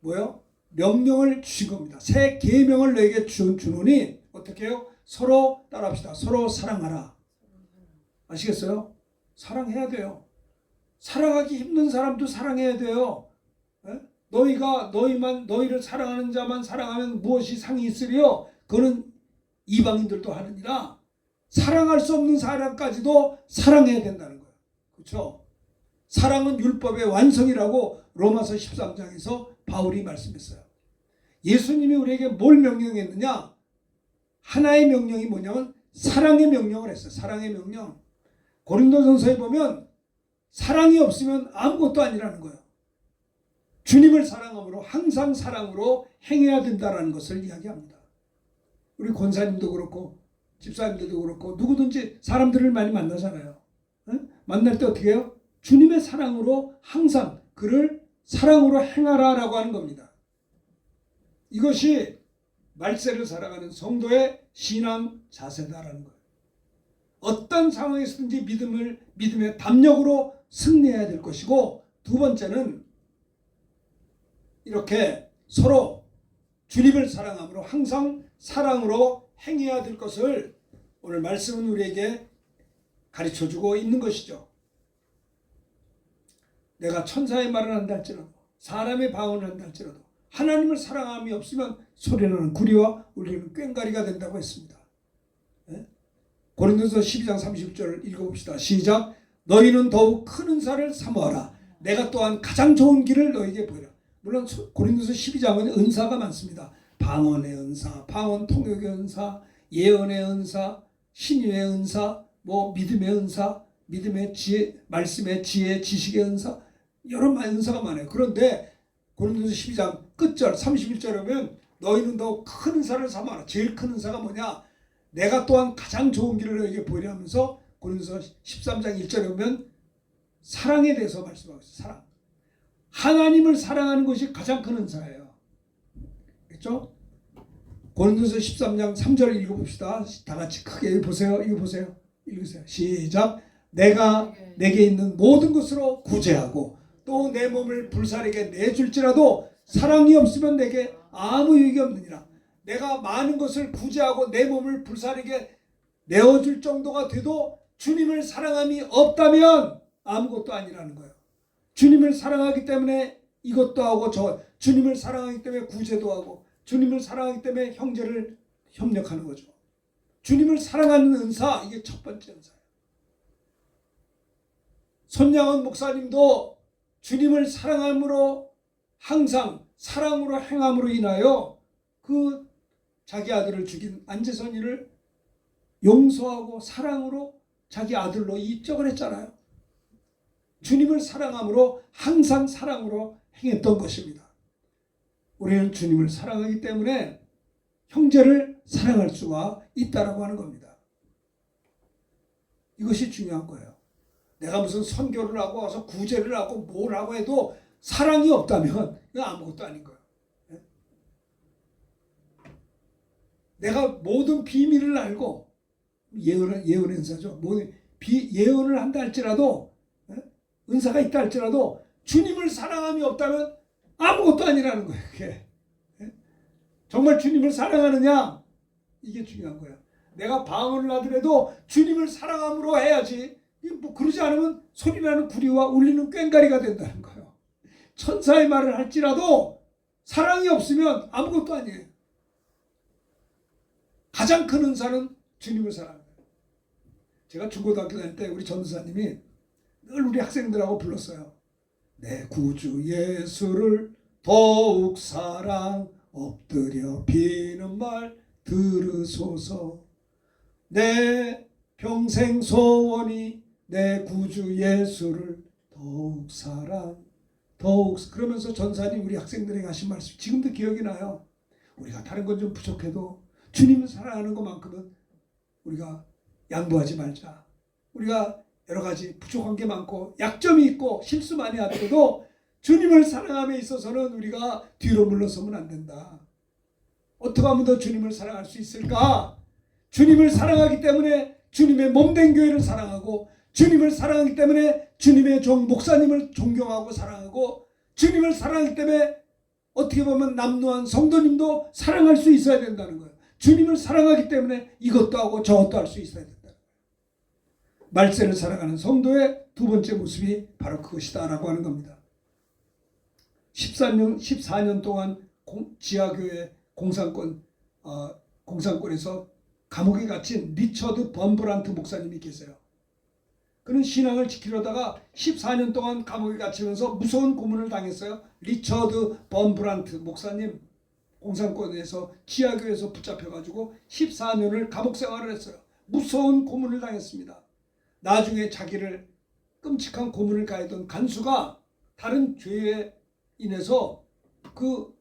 뭐예요? 명령을 주신 겁니다. 새 계명을 너희에게 주노니 어떻게 해요? 서로 따라합시다. 서로 사랑하라. 아시겠어요? 사랑해야 돼요. 사랑하기 힘든 사람도 사랑해야 돼요. 에? 너희를 사랑하는 자만 사랑하면 무엇이 상이 있으리요? 그거는 이방인들도 하느니라. 사랑할 수 없는 사람까지도 사랑해야 된다는 거예요. 그렇죠? 사랑은 율법의 완성이라고 로마서 13장에서 바울이 말씀했어요. 예수님이 우리에게 뭘 명령했느냐? 하나의 명령이 뭐냐면 사랑의 명령을 했어요. 사랑의 명령. 고린도전서에 보면 사랑이 없으면 아무것도 아니라는 거예요. 주님을 사랑함으로 항상 사랑으로 행해야 된다는 것을 이야기합니다. 우리 권사님도 그렇고 집사님들도 그렇고 누구든지 사람들을 많이 만나잖아요. 응? 만날 때 어떻게 해요? 주님의 사랑으로 항상 그를 사랑으로 행하라라고 하는 겁니다. 이것이 말세를 살아가는 성도의 신앙 자세다라는 거예요. 어떤 상황에서든지 믿음의 담력으로 승리해야 될 것이고, 두 번째는 이렇게 서로 주님을 사랑함으로 항상 사랑으로 행해야 될 것을 오늘 말씀은 우리에게 가르쳐주고 있는 것이죠. 내가 천사의 말을 한다 할지라도 사람의 방언을 한다 할지라도 하나님을 사랑함이 없으면 소리나는 구리와 우리는 꽹과리가 된다고 했습니다. 네? 고린도서 12장 30절 읽어봅시다. 시작. 너희는 더욱 큰 은사를 사모하라. 내가 또한 가장 좋은 길을 너희에게 보이라. 물론 고린도서 12장은 은사가 많습니다. 방언의 은사, 방언 통역의 은사, 예언의 은사, 신유의 은사, 믿음의 은사, 믿음의 지혜, 말씀의 지혜, 지식의 은사, 여러 은사가 많아요. 그런데 고린도서 12장 끝절 31절에 보면 너희는 더욱 큰 은사를 삼아라. 제일 큰 은사가 뭐냐? 내가 또한 가장 좋은 길을 너에게 보이려 하면서 고린도서 13장 1절에 보면 사랑에 대해서 말씀하고 있어요. 사랑. 하나님을 사랑하는 것이 가장 큰 은사예요. 그렇죠? 고린도서 13장 3절 읽어봅시다. 다 같이 크게 보세요. 이거 보세요. 읽으세요. 시작. 내가 내게 있는 모든 것으로 구제하고 또 내 몸을 불살에게 내줄지라도 사랑이 없으면 내게 아무 유익이 없느니라. 내가 많은 것을 구제하고 내 몸을 불살에게 내어줄 정도가 돼도 주님을 사랑함이 없다면 아무것도 아니라는 거예요. 주님을 사랑하기 때문에 이것도 하고 주님을 사랑하기 때문에 구제도 하고 주님을 사랑하기 때문에 형제를 협력하는 거죠. 주님을 사랑하는 은사, 이게 첫 번째 은사예요. 손양원 목사님도 주님을 사랑함으로 항상 사랑으로 행함으로 인하여 그 자기 아들을 죽인 안재선이를 용서하고 사랑으로 자기 아들로 입적을 했잖아요. 주님을 사랑함으로 항상 사랑으로 행했던 것입니다. 우리는 주님을 사랑하기 때문에 형제를 사랑할 수가 있다라고 하는 겁니다. 이것이 중요한 거예요. 내가 무슨 선교를 하고 와서 구제를 하고 뭘 하고 해도 사랑이 없다면 이거 아무것도 아닌 거예요. 내가 모든 비밀을 알고 예언 은사죠. 모든 예언을 한다 할지라도 은사가 있다 할지라도 주님을 사랑함이 없다면 아무것도 아니라는 거예요. 그게. 정말 주님을 사랑하느냐? 이게 중요한 거예요. 내가 방언을 하더라도 주님을 사랑함으로 해야지. 뭐 그러지 않으면 소리나는 구리와 울리는 꽹과리가 된다는 거예요. 천사의 말을 할지라도 사랑이 없으면 아무것도 아니에요. 가장 큰 은사는 주님을 사랑해요. 제가 중고등학교 다닐 때 우리 전도사님이 늘 우리 학생들하고 불렀어요. 내 구주 예수를 더욱 사랑 엎드려 비는 말 들으소서. 내 평생 소원이 내 구주 예수를 더욱 사랑 더욱. 그러면서 전사님 우리 학생들에게 하신 말씀 지금도 기억이 나요. 우리가 다른 건 좀 부족해도 주님을 사랑하는 것만큼은 우리가 양보하지 말자. 우리가 여러 가지 부족한 게 많고 약점이 있고 실수 많이 하더라도 주님을 사랑함에 있어서는 우리가 뒤로 물러서면 안 된다. 어떻게 하면 더 주님을 사랑할 수 있을까? 주님을 사랑하기 때문에 주님의 몸된 교회를 사랑하고, 주님을 사랑하기 때문에 주님의 종 목사님을 존경하고 사랑하고, 주님을 사랑하기 때문에 어떻게 보면 남노한 성도님도 사랑할 수 있어야 된다는 거예요. 주님을 사랑하기 때문에 이것도 하고 저것도 할 수 있어야 된다는 거예요. 말세를 사랑하는 성도의 두 번째 모습이 바로 그것이다라고 하는 겁니다. 14년 동안 지하교회 공산권에서 감옥에 갇힌 리처드 범브란트 목사님이 계세요. 그는 신앙을 지키려다가 14년 동안 감옥에 갇히면서 무서운 고문을 당했어요. 리처드 범브란트 목사님 공산권에서 지하교회에서 붙잡혀가지고 14년을 감옥 생활을 했어요. 무서운 고문을 당했습니다. 나중에 자기를 끔찍한 고문을 가했던 간수가 다른 죄에 인해서 그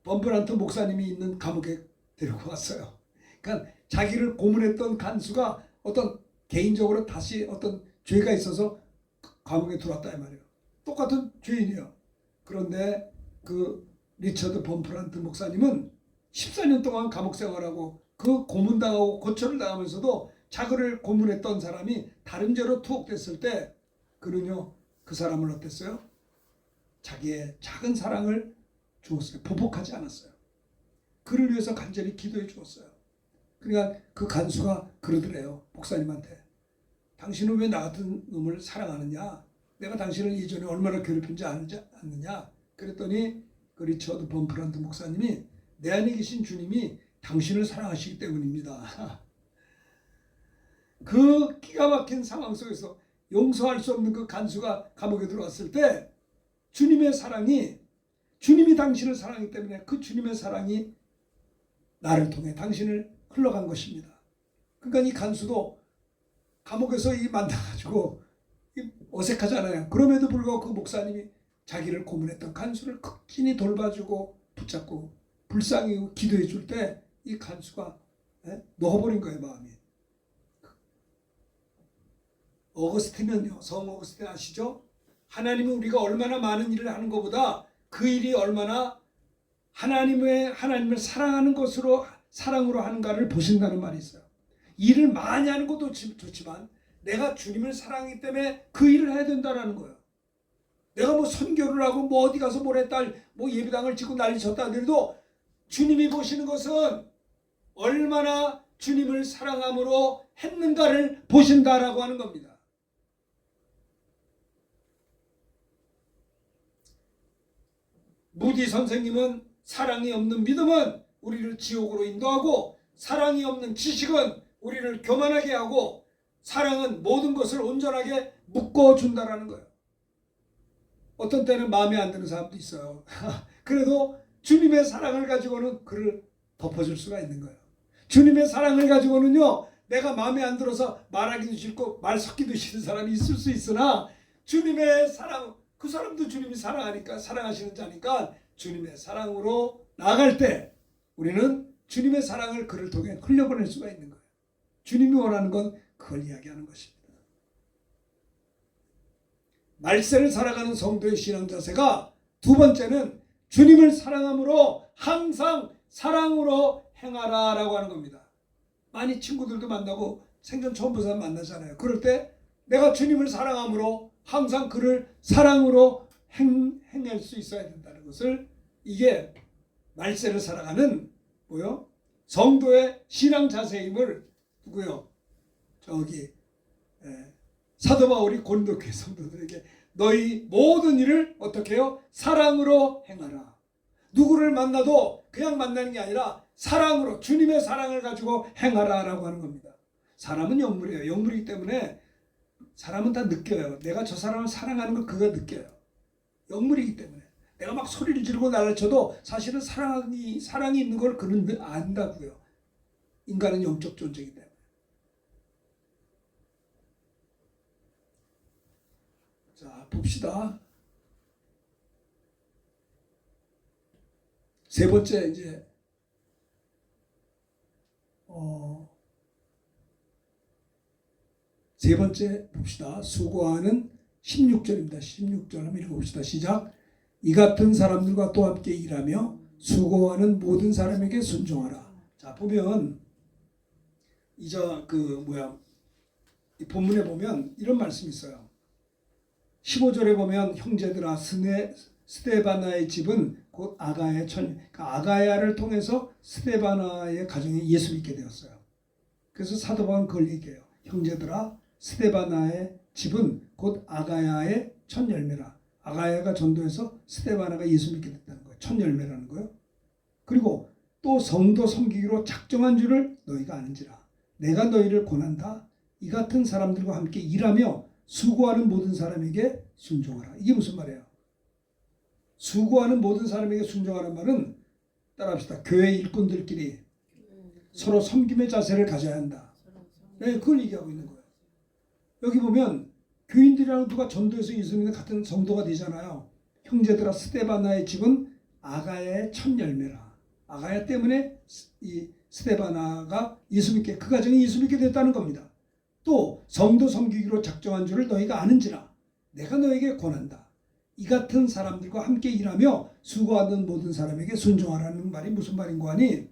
범브란트 목사님이 있는 감옥에 데리고 왔어요. 그러니까 자기를 고문했던 간수가 어떤 개인적으로 다시 어떤 죄가 있어서 감옥에 들어왔다 이 말이에요. 똑같은 죄인이에요. 그런데 그 리처드 범브란트 목사님은 14년 동안 감옥 생활하고 그 고문당하고 고초를 당하면서도 자기를 고문했던 사람이 다른 죄로 투옥됐을 때 그는요 그 사람을 어땠어요? 자기의 작은 사랑을 주었어요. 보복하지 않았어요. 그를 위해서 간절히 기도해 주었어요. 그러니까 그 간수가 그러더래요. 목사님한테. 당신은 왜 나 같은 놈을 사랑하느냐? 내가 당신을 이전에 얼마나 괴롭힌지 않느냐? 그랬더니 그 리처드 범프란트 목사님이 내 안에 계신 주님이 당신을 사랑하시기 때문입니다. 그 기가 막힌 상황 속에서 용서할 수 없는 그 간수가 감옥에 들어왔을 때 주님의 사랑이, 주님이 당신을 사랑하기 때문에 그 주님의 사랑이 나를 통해 당신을 흘러간 것입니다. 그러니까 이 간수도 감옥에서 만나가지고 어색하잖아요. 그럼에도 불구하고 그 목사님이 자기를 고문했던 간수를 극진히 돌봐주고 붙잡고 불쌍히 기도해 줄 때 이 간수가 녹아버린 거예요, 마음이. 어거스틴은요, 성 어거스틴 아시죠? 하나님은 우리가 얼마나 많은 일을 하는 것보다 그 일이 얼마나 하나님을 사랑하는 것으로 사랑으로 하는가를 보신다는 말이 있어요. 일을 많이 하는 것도 좋지만 내가 주님을 사랑하기 때문에 그 일을 해야 된다는 거예요. 내가 뭐 선교를 하고 뭐 어디 가서 뭘 했다 뭐 예배당을 짓고 난리 쳤다 하더라도 주님이 보시는 것은 얼마나 주님을 사랑함으로 했는가를 보신다라고 하는 겁니다. 무디 선생님은 사랑이 없는 믿음은 우리를 지옥으로 인도하고 사랑이 없는 지식은 우리를 교만하게 하고 사랑은 모든 것을 온전하게 묶어준다라는 거예요. 어떤 때는 마음에 안 드는 사람도 있어요. 그래도 주님의 사랑을 가지고는 그를 덮어줄 수가 있는 거예요. 주님의 사랑을 가지고는요, 내가 마음에 안 들어서 말하기도 싫고 말 섞기도 싫은 사람이 있을 수 있으나 주님의 사랑, 그 사람도 주님이 사랑하니까 사랑하시는 자니까 주님의 사랑으로 나아갈 때 우리는 주님의 사랑을 그를 통해 흘려보낼 수가 있는 거예요. 주님이 원하는 건 그걸 이야기하는 것입니다. 말세를 살아가는 성도의 신앙 자세가 두 번째는 주님을 사랑함으로 항상 사랑으로 행하라라고 하는 겁니다. 많이 친구들도 만나고 생전 처음 본 사람 만나잖아요. 그럴 때 내가 주님을 사랑함으로 항상 그를 사랑으로 행할 수 있어야 된다는 것을, 이게 말세를 살아가는 뭐요? 성도의 신앙 자세임을 누구요? 저기 사도 바울이 고린도 교회 성도들에게 너희 모든 일을 어떻게 해요? 사랑으로 행하라. 누구를 만나도 그냥 만나는 게 아니라 사랑으로, 주님의 사랑을 가지고 행하라라고 하는 겁니다. 사람은 영물이에요. 영물이기 때문에 사람은 다 느껴요. 내가 저 사람을 사랑하는 걸 그가 느껴요. 영물이기 때문에. 내가 막 소리를 지르고 날려쳐도 사실은 사랑이 있는 걸 그는 안다고요. 인간은 영적 존재이기 때문에. 자, 봅시다. 세 번째, 이제 세 번째 봅시다. 수고하는 16절입니다. 16절 한번 읽어봅시다. 시작. 이 같은 사람들과 또 함께 일하며 수고하는 모든 사람에게 순종하라. 자, 보면 이 본문에 보면 이런 말씀이 있어요. 15절에 보면 형제들아, 스데바나의 집은 곧 아가야의 그러니까 아가야를 통해서 스데바나의 가정에 예수 믿게 되었어요. 그래서 사도 바울은 그걸 얘기해요. 형제들아, 스데바나의 집은 곧 아가야의 첫 열매라. 아가야가 전도해서 스데바나가 예수 믿게 됐다는 거예요. 첫 열매라는 거예요. 그리고 또 성도 섬기기로 작정한 줄을 너희가 아는지라. 내가 너희를 권한다. 이 같은 사람들과 함께 일하며 수고하는 모든 사람에게 순종하라. 이게 무슨 말이에요? 수고하는 모든 사람에게 순종하는 말은, 따라합시다. 교회 일꾼들끼리 서로 섬김의 자세를 가져야 한다. 네, 그걸 얘기하고 있는 거예요. 여기 보면 교인들이랑 누가 전도해서 예수 믿는 같은 성도가 되잖아요. 형제들아, 스데바나의 집은 아가야의 첫 열매라. 아가야 때문에 이 스데바나가 예수 믿게, 그 가정이 예수 믿게 됐다는 겁니다. 또 성도 섬기기로 작정한 줄을 너희가 아는지라. 내가 너에게 권한다. 이 같은 사람들과 함께 일하며 수고하는 모든 사람에게 순종하라는 말이 무슨 말인고 하니,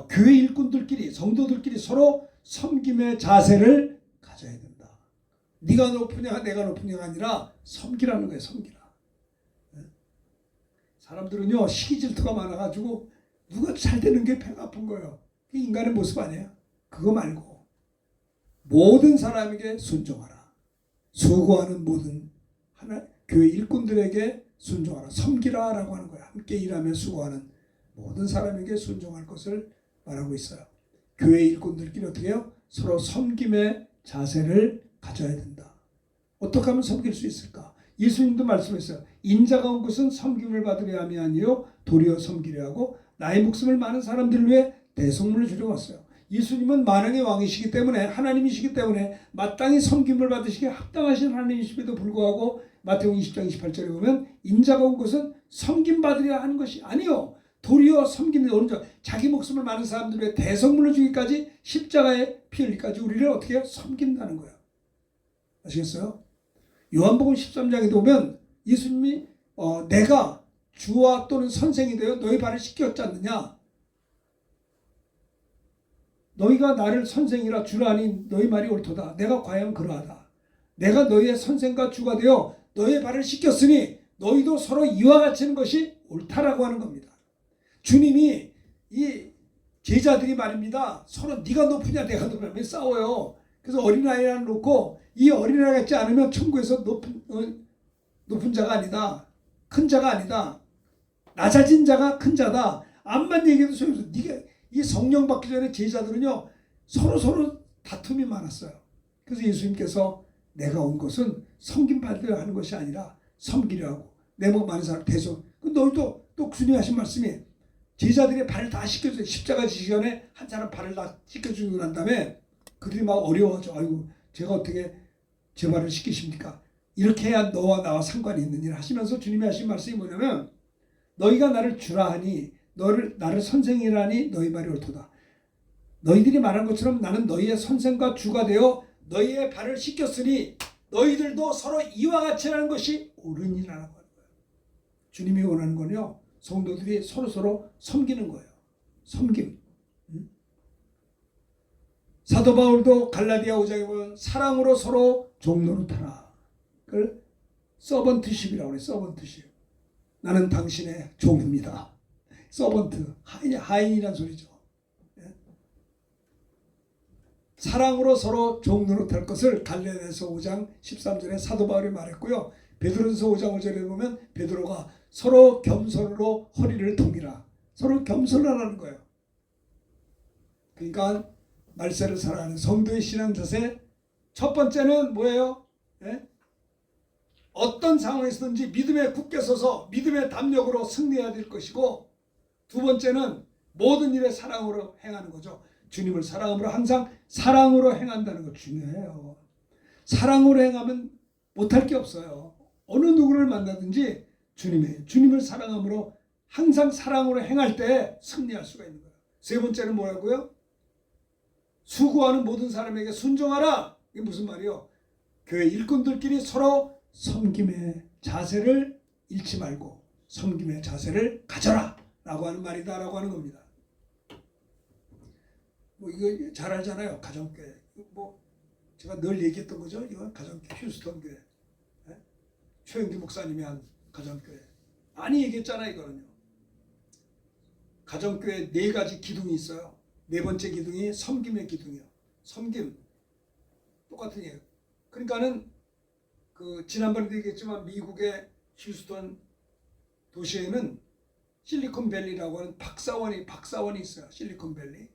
교회 일꾼들끼리, 성도들끼리 서로 섬김의 자세를 가져야 된다. 네가 높으냐 내가 높으냐가 아니라 섬기라는 거예요. 섬기라. 사람들은요, 시기 질투가 많아가지고 누가 잘 되는 게 배가 아픈 거예요. 그게 인간의 모습 아니에요. 그거 말고 모든 사람에게 순종하라. 수고하는 모든 교회 일꾼들에게 순종하라. 섬기라라고 하는 거예요. 함께 일하며 수고하는 모든 사람에게 순종할 것을 말하고 있어요. 교회 일꾼들끼리 어떻게 해요? 서로 섬김의 자세를 가져야 된다. 어떻게 하면 섬길 수 있을까? 예수님도 말씀했어요. 인자가 온 것은 섬김을 받으려 함이 아니요 도리어 섬기려 하고 나의 목숨을 많은 사람들을 위해 대속물을 주려 왔어요. 예수님은 만왕의 왕이시기 때문에, 하나님이시기 때문에 마땅히 섬김을 받으시기에 합당하신 하나님이심에도 불구하고 마태복음 20장 28절에 보면 인자가 온 것은 섬김 받으려 하는 것이 아니요 도리어 섬기는, 오른쪽 자기 목숨을 많은 사람들의 대성물을 주기까지, 십자가에 피 흘리기까지 우리를 어떻게 해요? 섬긴다는 거예요. 아시겠어요? 요한복음 13장에 보면 예수님이 내가 주와 또는 선생이 되어 너희 발을 씻겼지 않느냐? 너희가 나를 선생이라 주라 하니 너희 말이 옳도다. 내가 과연 그러하다. 내가 너희의 선생과 주가 되어 너희의 발을 씻겼으니 너희도 서로 이와 같이 하는 것이 옳다라고 하는 겁니다. 주님이 이 제자들이 말입니다. 서로 네가 높으냐 내가 높으냐 싸워요. 그래서 어린아이를 놓고 이 어린아이 같지 않으면 천국에서 높은 자가 아니다. 큰 자가 아니다. 낮아진 자가 큰 자다. 암만 얘기해도 소용없어. 네가 이 성령 받기 전에 제자들은요 서로 다툼이 많았어요. 그래서 예수님께서 내가 온 것은 섬김 받으려 하는 것이 아니라 섬기려 하고 내 목 많은 사람 대속. 너희도 또 주님이 하신 말씀이 제자들의 발을 다 씻겨줘요. 십자가 지기 전에 한 사람 발을 다 씻겨주고 난 다음에 그들이 막 어려워하죠. 아이고 제가 어떻게 제 발을 씻기십니까? 이렇게 해야 너와 나와 상관이 있는 일 하시면서 주님이 하신 말씀이 뭐냐면 너희가 나를 주라 하니 나를 선생이라니 너희 말이 옳도다. 너희들이 말한 것처럼 나는 너희의 선생과 주가 되어 너희의 발을 씻겼으니 너희들도 서로 이와 같이 하는 것이 옳으니라고 하는 거예요. 주님이 원하는 건요, 성도들이 서로 섬기는 거예요. 섬김. 사도 바울도 갈라디아 5장에 보면 사랑으로 서로 종노릇하라. 그걸 서번트십이라고 그래요. 서번트십. 나는 당신의 종입니다. 서번트, 하인이란 소리죠. 사랑으로 서로 종노릇할 것을 갈라디아서 5장 13절에 사도 바울이 말했고요. 베드로전서 5장 5절에 보면 베드로가 서로 겸손으로 허리를 동이라. 서로 겸손하라는 거예요. 그러니까 말세를 살아가는 성도의 신앙 자세 첫 번째는 뭐예요? 예? 어떤 상황에서든지 믿음에 굳게 서서 믿음의 담력으로 승리해야 될 것이고, 두 번째는 모든 일에 사랑으로 행하는 거죠. 주님을 사랑함으로 항상 사랑으로 행한다는 거 중요해요. 사랑으로 행하면 못할 게 없어요. 어느 누구를 만나든지 주님을 사랑함으로 항상 사랑으로 행할 때 승리할 수가 있는 거예요. 세 번째는 뭐라고요? 수고하는 모든 사람에게 순종하라. 이게 무슨 말이요? 교회 일꾼들끼리 서로 섬김의 자세를 잃지 말고 섬김의 자세를 가져라 라고 하는 말이다 라고 하는 겁니다. 뭐 이거 잘 알잖아요. 가정교회. 뭐 제가 늘 얘기했던 거죠. 이건 가정교회, 휴스턴 교회. 네? 최영기 목사님이 한 가정교회. 많이 얘기했잖아요. 이거는요. 가정교회 4가지 기둥이 있어요. 네 번째 기둥이 섬김의 기둥이요. 섬김. 똑같은 얘기예요. 그러니까는 지난번에도 얘기했지만 미국의 휴스턴 도시에는 실리콘밸리라고 하는 박사원이 있어요. 실리콘밸리.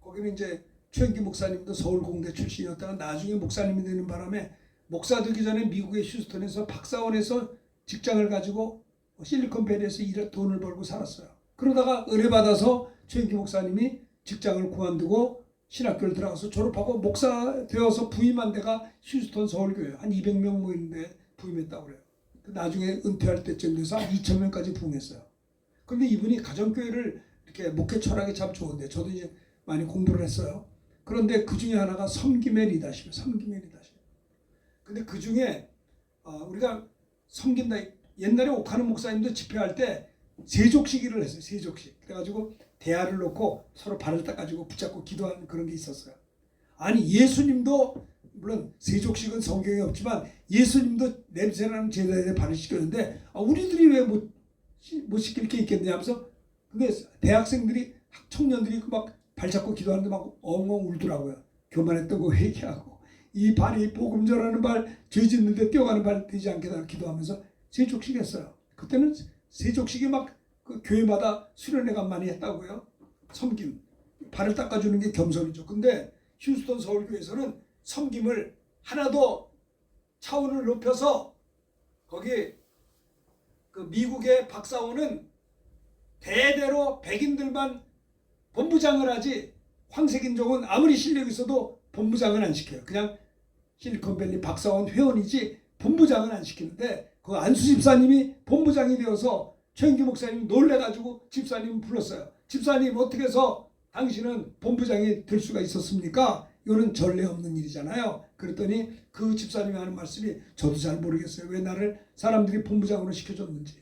거기는 이제 최영기 목사님도 서울공대 출신이었다가 나중에 목사님이 되는 바람에 목사 되기 전에 미국의 휴스턴에서 박사원에서 직장을 가지고 실리콘밸리에서 돈을 벌고 살았어요. 그러다가 은혜받아서 최영기 목사님이 직장을 그만두고 신학교를 들어가서 졸업하고 목사 되어서 부임한 데가 휴스턴 서울교회예요. 한 200명 모이는데 부임했다고 그래요. 나중에 은퇴할 때쯤 돼서 한 2,000명까지 부임했어요. 그런데 이분이 가정교회를 이렇게 목회 철학이 참 좋은데 저도 이제 많이 공부를 했어요. 그런데 그 중에 하나가 섬김의 리더십이에요. 섬김의 리더십. 근데 그 중에 우리가 섬긴다. 옛날에 옥하는 목사님도 집회할 때 세족시기를 했어요. 세족식. 그래가지고 대야를 놓고 서로 발을 닦아주고 붙잡고 기도하는 그런 게 있었어요. 아니 예수님도 물론 세족식은 성경에 없지만 예수님도 냄새나는 제자들의 발을 씻겼는데 우리들이 왜 못 시킬 게 있겠냐 하면서 근데 대학생들이 청년들이 막 발잡고 기도하는데 막 엉엉 울더라고요. 교만했던 거 회개하고 이 발이 복음 전하는 발 죄 짓는데 뛰어가는 발 되지 않게 기도하면서 세족식 했어요. 그때는 세족식이 막 그 교회마다 수련회가 많이 했다고요. 섬김. 발을 닦아주는 게 겸손이죠. 근데 휴스턴 서울교회에서는 섬김을 하나 더 차원을 높여서 거기 그 미국의 박사원은 대대로 백인들만 본부장을 하지 황색인종은 아무리 실력이 있어도 본부장은 안 시켜요. 그냥 실리콘밸리 박사원 회원이지 본부장은 안 시키는데 그 안수 집사님이 본부장이 되어서 최영기 목사님이 놀래가지고 집사님 불렀어요. 집사님 어떻게 해서 당신은 본부장이 될 수가 있었습니까? 이거는 전례 없는 일이잖아요. 그랬더니 그 집사님이 하는 말씀이 저도 잘 모르겠어요. 왜 나를 사람들이 본부장으로 시켜줬는지.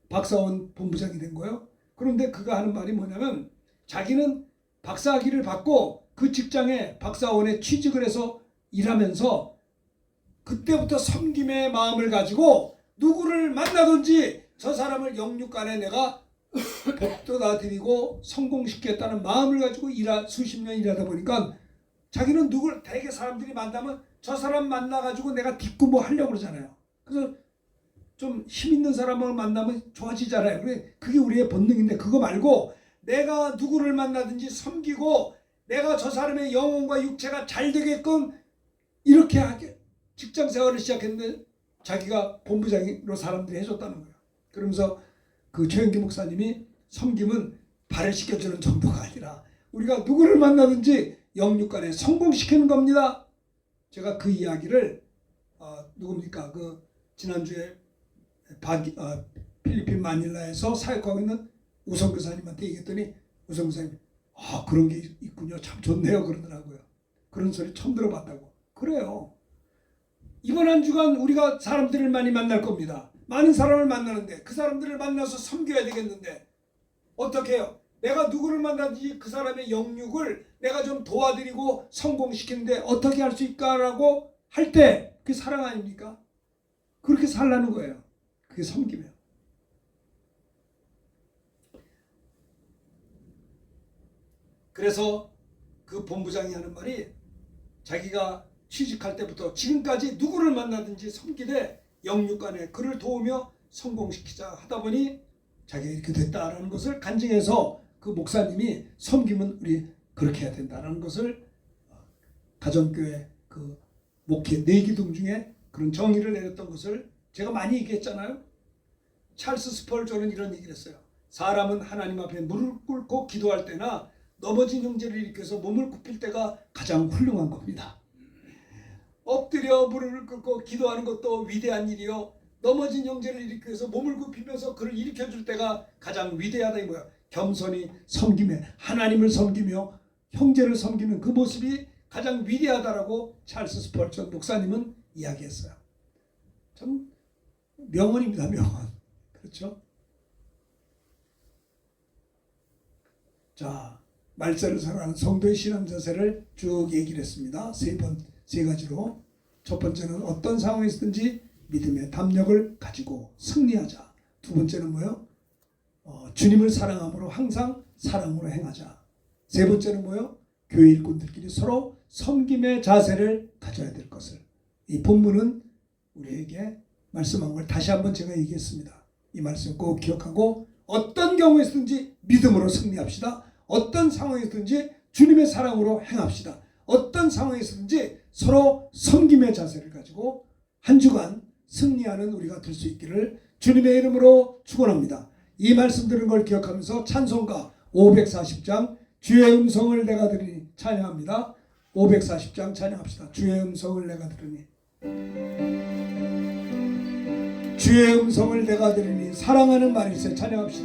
박사원 본부장이 된 거예요. 그런데 그가 하는 말이 뭐냐면 자기는 박사학위를 받고 그 직장에 박사원에 취직을 해서 일하면서 그때부터 섬김의 마음을 가지고 누구를 만나든지 저 사람을 영육간에 내가 복도다 드리고 성공시키겠다는 마음을 가지고 수십 년 일하다 보니까 자기는 대개 사람들이 만나면 저 사람 만나가지고 내가 딛고 뭐 하려고 그러잖아요. 그래서 좀 힘 있는 사람을 만나면 좋아지잖아요. 그게 우리의 본능인데 그거 말고 내가 누구를 만나든지 섬기고 내가 저 사람의 영혼과 육체가 잘 되게끔 이렇게 하게 직장 생활을 시작했는데 자기가 본부장으로 사람들이 해줬다는 거예요. 그러면서 그 최영기 목사님이 섬김은 발을 씻겨주는 정도가 아니라 우리가 누구를 만나든지 영육간에 성공시키는 겁니다. 제가 그 이야기를 누굽니까? 그 지난주에 필리핀 마닐라에서 사역하고 있는 우성 교사님한테 얘기했더니 우성 교사님이 그런 게 있군요. 참 좋네요. 그러더라고요. 그런 소리 처음 들어봤다고. 그래요. 이번 한 주간 우리가 사람들을 많이 만날 겁니다. 많은 사람을 만나는데 그 사람들을 만나서 섬겨야 되겠는데 어떻게 해요? 내가 누구를 만나든지 그 사람의 영육을 내가 좀 도와드리고 성공시키는데 어떻게 할 수 있까라고 할 때 그게 사랑 아닙니까? 그렇게 살라는 거예요. 그게 섬기면. 그래서 그 본부장이 하는 말이 자기가 취직할 때부터 지금까지 누구를 만나든지 섬기되 영육간에 그를 도우며 성공시키자 하다 보니 자기가 이렇게 됐다라는 것을 간증해서 그 목사님이 섬기면 우리 그렇게 해야 된다라는 것을 가정교회 그 목회 내기둥 중에 그런 정의를 내렸던 것을 제가 많이 얘기했잖아요. 찰스 스펄전은 이런 얘기를 했어요. 사람은 하나님 앞에 무릎 꿇고 기도할 때나 넘어진 형제를 일으켜서 몸을 굽힐 때가 가장 훌륭한 겁니다. 엎드려 무릎을 꿇고 기도하는 것도 위대한 일이요. 넘어진 형제를 일으켜서 몸을 굽히면서 그를 일으켜줄 때가 가장 위대하다 이거야. 겸손히 섬김에 하나님을 섬기며 형제를 섬기는 그 모습이 가장 위대하다라고 찰스 스펄전 목사님은 이야기했어요. 참 명언입니다. 명언. 그렇죠? 자, 말세를 살아가는 성도의 신앙 자세를 쭉 얘기를 했습니다. 세 가지로. 첫 번째는 어떤 상황에서든지 믿음의 담력을 가지고 승리하자. 두 번째는 뭐요? 주님을 사랑함으로 항상 사랑으로 행하자. 세 번째는 뭐요? 교회 일꾼들끼리 서로 섬김의 자세를 가져야 될 것을. 이 본문은 우리에게 말씀한 걸 다시 한번 제가 얘기했습니다. 이 말씀 꼭 기억하고 어떤 경우에서든지 믿음으로 승리합시다. 어떤 상황에서든지 주님의 사랑으로 행합시다. 어떤 상황에서든지 서로 섬김의 자세를 가지고 한 주간 승리하는 우리가 될 수 있기를 주님의 이름으로 축원합니다. 이 말씀 들은 걸 기억하면서 찬송가 540장 주의 음성을 내가 들으니 찬양합니다. 540장 찬양합시다. 주의 음성을 내가 들으니 주의 음성을 내가 들으니 사랑하는 말일세 찬양합시다.